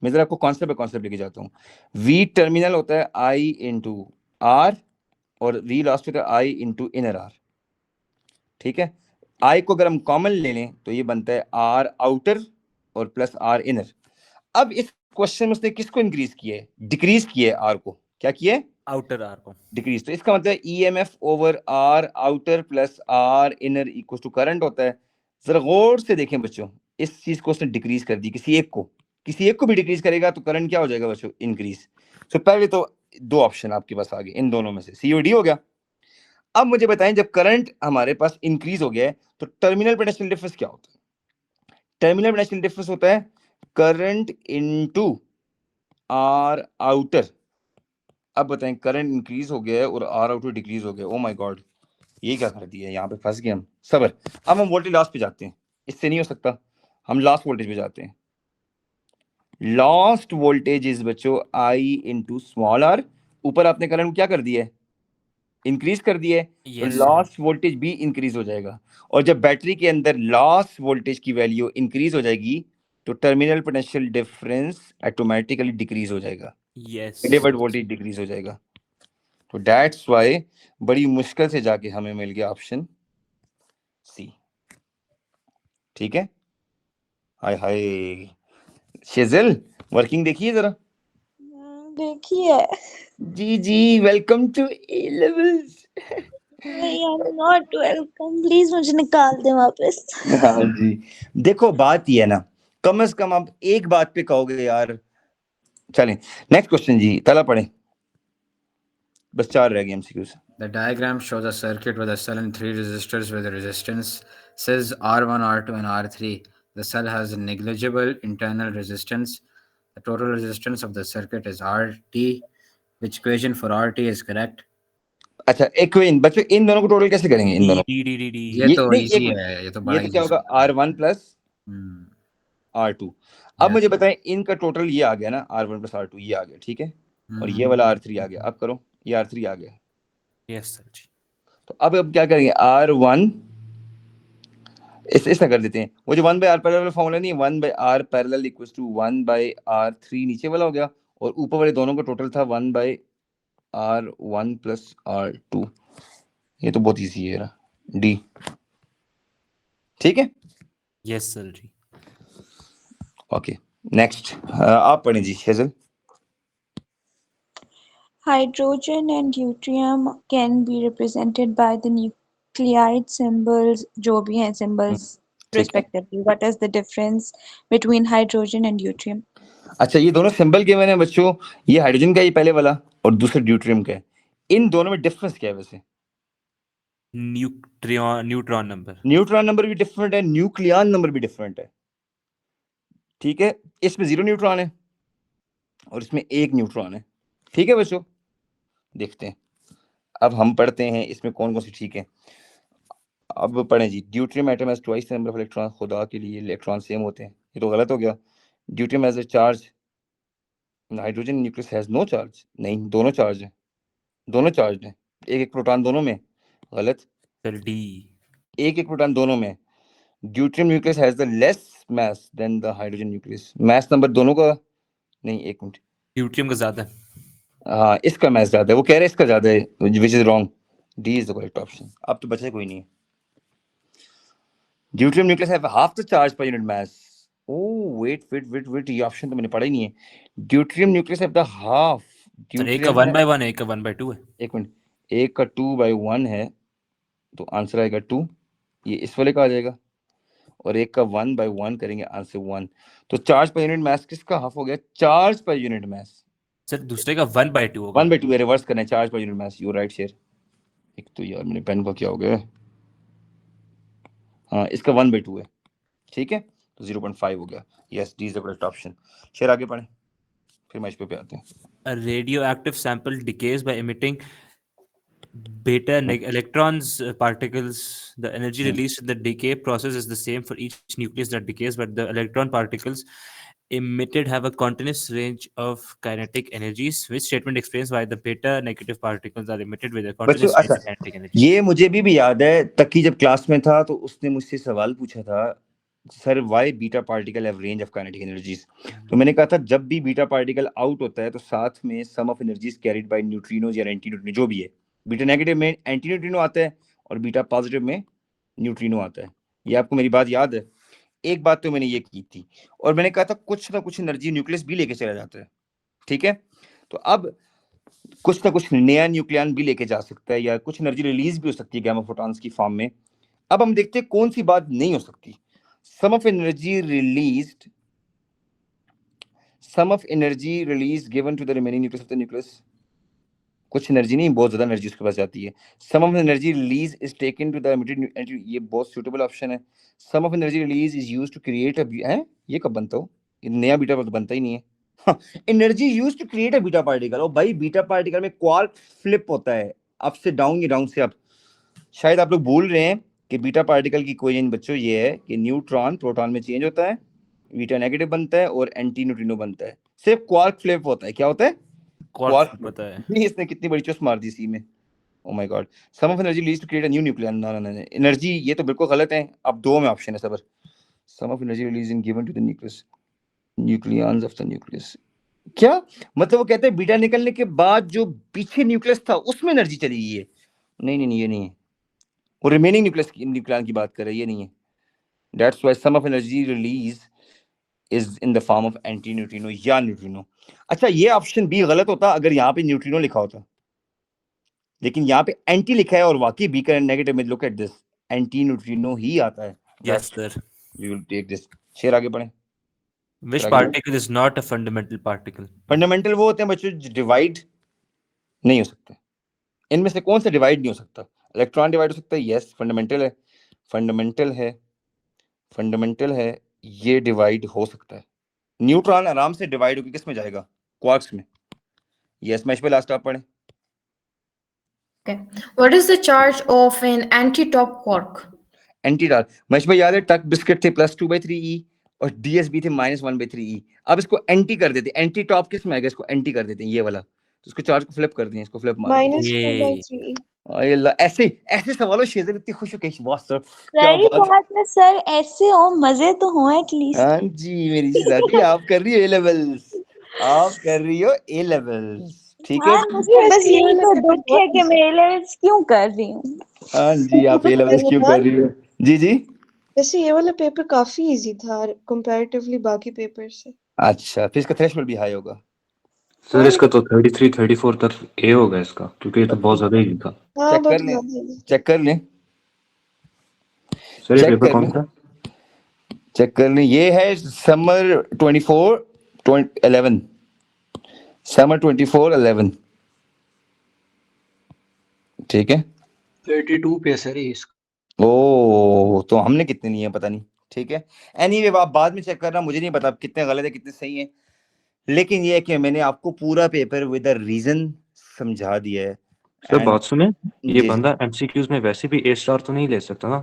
मैं जरा आपको कॉन्सेप्ट पे कॉन्सेप्ट लेके जाता हूँ। वी टर्मिनल होता है I इंटू R और वी लॉस्ट होता है I इंटू इनर R, ठीक है? I को अगर हम कॉमन ले लें तो ये बनता है R आउटर और प्लस R इनर। अब इस क्वेश्चन में उसने किसको इंक्रीज किया है? डिक्रीज किया है आर को। क्या किया है? आउटर आर को डिक्रीज। तो इसका मतलब EMF over R outer plus R inner equal to current होता है। जरा गौर से देखें बच्चों, इस चीज को उसने डिक्रीज कर दी, किसी एक को भी डिक्रीज करेगा तो करंट क्या हो जाएगा बच्चों? इंक्रीज। तो पहले तो दो ऑप्शन आपके पास आ गए, इन दोनों में से सी और डी हो गया। अब मुझे बताएं, जब करंट हमारे पास इंक्रीज हो गया है तो टर्मिनल पोटेंशियल डिफरेंस क्या होता है? टर्मिनल पोटेंशियल डिफरेंस होता है करंट इनटू आर आउटर। अब बताएं, करंट इंक्रीज हो गया है और आर आउटर डिक्रीज हो गया। ओ माय गॉड, ये क्या कर दिया? यहाँ पे फंस गए हम। सबर। अब हम वोल्टेज लॉस पे जाते हैं, इससे नहीं हो सकता, हम लास्ट वोल्टेज पे जाते हैं। लॉस्ट वोल्टेज इज बच्चों आई इंटू स्मॉल आर। ऊपर आपने करंट क्या कर दिया है? इंक्रीज कर दिया है, तो Yes. लॉस वोल्टेज भी इंक्रीज हो जाएगा। और जब बैटरी के अंदर लॉस वोल्टेज की वैल्यू इंक्रीज हो जाएगी तो terminal potential difference automatically decrease हो जाएगा, Yes. डिलीवर्ड वोल्टेज डिक्रीज हो जाएगा। तो दैट्स व्हाई बड़ी मुश्किल से जाके हमें मिल गया ऑप्शन सी। ठीक है। हाय हाय शेजल, वर्किंग देखिए जरा। देखिए, जी जी, welcome to A levels. I am not welcome, please मुझे निकाल दे वापस। हाँ जी, देखो बात ये है ना, कम से कम आप एक बात पे कहोगे यार। चलें नेक्स्ट क्वेश्चन जी, पहला पढ़ें, बस 4 रह गए MCQs. The diagram shows a circuit with a cell and 3 resistors with a resistance says R1, R2, and R3. The cell has a negligible internal resistance. The total resistance of the circuit is RT. Which equation for RT is correct? अच्छा, एक बच्चों इन दोनों को total कैसे करेंगे? इन दोनों ये तो नहीं, इजी एक है, ये तो बड़ा ये तो क्या easy होगा? R1 plus R2। अब Yes. मुझे बताएं, इनका टोटल ये आ गया ना, R1 प्लस R2 ये आ गया, ठीक है, और ये वाला R3 आ गया। अब करो, ये R3 आ गया। Yes, sir जी। तो अब क्या करेंगे? R1 इस तरह कर देते हैं, वो जो 1/R पैरेलल फॉर्मूला नहीं, 1/R parallel equals to 1/R3 नीचे वाला हो गया, और ऊपर वाले दोनों का टोटल था 1/R1 प्लस R2। ये तो बहुत इजी है ना, डी। ठीक है। Yes, sir जी। ओके नेक्स्ट, आप पढ़ें जी शेजल। Hydrogen and deuterium can be represented by the nuclide symbols, जो भी हैं symbols respectively. What is the difference between hydrogen and deuterium? अच्छा, ये दोनों सिंबल गिवन है बच्चों, ये हाइड्रोजन का, ये पहले वाला, और दूसरा ड्यूटेरियम का है। इन दोनों में डिफरेंस क्या है वैसे? Neutron number. न्यूट्रॉन नंबर भी डिफरेंट है, न्यूक्लियन नंबर भी डिफरेंट है। ठीक है, इसमें 0 न्यूट्रॉन है और इसमें 1 न्यूट्रॉन है। ठीक है बच्चों, देखते हैं अब हम पढ़ते हैं इसमें कौन कौन सी ठीक है। अब पढ़ें जी, deuterium atom has twice the number of electron. खुदा के लिए इलेक्ट्रॉन सेम होते हैं, ये तो गलत हो गया। Deuterium has a charge, hydrogen nucleus has no charge. नहीं, दोनों चार्ज है, दोनों चार्ज है, एक एक प्रोटॉन दोनों में। गलत। Sir D. एक एक प्रोटॉन दोनों में। Deuterium nucleus has the less mass than the hydrogen nucleus. Mass number दोनों का नहीं, एक मिनट, ड्यूटेरियम का ज्यादा है। हाँ, इसका मास ज्यादा है, वो कह रहे हैं इसका ज्यादा है, which is wrong. D is the correct option. अब तो बचा कोई नहीं है। Deuterium nucleus have half the charge per unit mass. Oh wait, ये ऑप्शन तो मैंने पढ़ा ही नहीं है। Deuterium nucleus have the half. Sir एक का 1/1 है, एक का 1/2 है। एक मिनट, एक का 2/1 है, तो आंसर आएगा 2, ये इस वाले का आ जाएगा, और एक का 1/1 करेंगे, आंसर 1। तो चार्ज पर यूनिट मास किसका हाफ हो गया? चार्ज पर यूनिट मास। सर दूसरे का 1/2 होगा। 1/2 है, रिवर्स करना है, charge per unit mass. You right share. एक तो यार मेरे पेन का क्या हो गया? हाँ, इसका 1/2 है, ठीक है, तो 0.5 हो गया। Yes, D is the correct option. Share आगे पढ़ें, फिर मैच पे आते हैं। A radioactive sample decays by emitting beta electrons particles. The energy released in the decay process is the same for each nucleus that decays, but the electron particles emitted have a continuous range of kinetic energies. Which statement explains why the beta negative particles are emitted with a continuous range of kinetic energy? ये मुझे भी याद है, तकी जब class में था तो उसने मुझसे सवाल पूछा था, sir why beta particle have range of kinetic energies. तो मैंने कहा था जब भी बीटा पार्टिकल आउट होता है तो साथ में sum of energies carried by neutrinos या एंटी न्यूट्रिनो, जो भी है। बीटा नेगेटिव में एंटी न्यूट्रिनो आता है और बीटा पॉजिटिव में न्यूट्रिनो आता है। ये आपको मेरी बात याद है? एक बात तो मैंने ये की थी, और मैंने कहा था कुछ ना कुछ एनर्जी न्यूक्लियस भी लेके चला जाता है, ठीक है। तो अब कुछ ना कुछ नया न्यूक्लियन भी लेके जा सकता है, या कुछ एनर्जी रिलीज भी हो सकती है गामा फोटॉन्स की फॉर्म में। अब हम देखते हैं कौन सी बात नहीं हो सकती। Sum of energy release given to the remaining nucleus of the nucleus. कुछ एनर्जी नहीं, बहुत ज्यादा एनर्जी उसके पास जाती है। Sum of energy release is taken to the emitted, ये बहुत सूटेबल ऑप्शन है। Sum of energy release is used to create ये कब बनता हो, ये नया बीटा तो बनता ही नहीं है। Energy used to create a beta particle. ओ भाई, बीटा पार्टिकल में क्वार्क फ्लिप होता है, अप से डाउन या डाउन से अप। शायद आप लोग भूल रहे हैं कि बीटा पार्टिकल की इक्वेशन बच्चों ये है कि न्यूट्रॉन प्रोटॉन में चेंज होता है, बीटा नेगेटिव बनता है और एंटी न्यूट्रिनो बनता है। सिर्फ क्वार्क फ्लिप होता है। क्या होता है? क्वार्क पता है। इसने कितनी बड़ी चुस मार दी सी में। Oh my god. Some of energy leads to create a new nucleon. ना एनर्जी, ये तो बिल्कुल गलत है। अब दो में ऑप्शन है सबर। Sum of energy release in given to the nucleus, nucleons of the nucleus. क्या मतलब? वो कहते हैं बीटा निकलने के बाद जो पीछे न्यूक्लियस था उसमें एनर्जी चली गई है। नहीं, ये नहीं है। वो रिमेनिंग न्यूक्लियन की बात कर रहे हैं, ये नहीं है। That's why some of energy release is in the form of antineutrino या न्यूट्रिनो। अच्छा, ये ऑप्शन बी गलत होता अगर यहाँ पे न्यूट्रिनो लिखा होता, लेकिन यहाँ पे एंटी लिखा है और वाकई बी का नेगेटिव में look at this, anti neutrino ही आता है। Yes sir, we will take this. शेर आगे पढ़ें। Which particle is not a fundamental particle? Fundamental वो होते हैं बच्चों जो डिवाइड नहीं हो सकते। इनमें से कौन सा डिवाइड नहीं हो सकता? इलेक्ट्रॉन डिवाइड हो सकता है, यस फंडामेंटल है, ये डिवाइड हो सकता है। न्यूट्रॉन आराम से डिवाइड होकर किस में जाएगा? क्वार्क्स में। यस मैश पे लास्ट आप पढ़ें। Okay. What is the charge of an anti-top quark? Anti-top mass पे याद है, टक बिस्किट थे +2/3e और डीएसबी थे -1/3e। अब इसको एंटी कर देते, एंटी टॉप किस में आएगा? इसको एंटी कर देते हैं, ये वाला। तो इसको चार्ज को फ्लिप कर दें, इसको फ्लिप मार दें। -2/3e। अल्लाह, ऐसे सवालों शेज़र इतनी खुश हो गई। वाह सर, क्या सही बात। बात है सर, ऐसे हो मजे तो हो एटलीस्ट। हाँ जी मेरी शहजादी, आप कर रही हो ए लेवल्स, ठीक है। हाँ, मुझे बस यही तो दुख है कि मैं ए लेवल्स क्यों कर रही हूँ। हाँ जी, आप ए लेवल्स क्यों कर रही हो? जी वैसे ये वाला पेपर काफी इजी था कंपैरेटिवली बाकी पेपर से। अच्छा, फिर इसका थ्रेशोल्ड भी हाई होगा सर। इसका तो 33-34 तक ए होगा इसका, क्योंकि ये तो बहुत ज्यादा ही था। हाँ, चेक कर लें सर ये पेपर कौन सा? चेक कर लें। ये है समर 24-11, समर 24-11, ठीक है। 32 पे सर इसका। ओ, तो हमने कितने नहीं है पता नहीं, ठीक है। एनीवे आप बाद में चेक करना, मुझे नहीं पता कितने गलत है कितने सही है, लेकिन ये है कि मैंने आपको पूरा पेपर विद अ रीजन समझा दिया है। सर बात सुने, ये बंदा एमसीक्यूज में वैसे भी A स्टार तो नहीं ले सकता ना?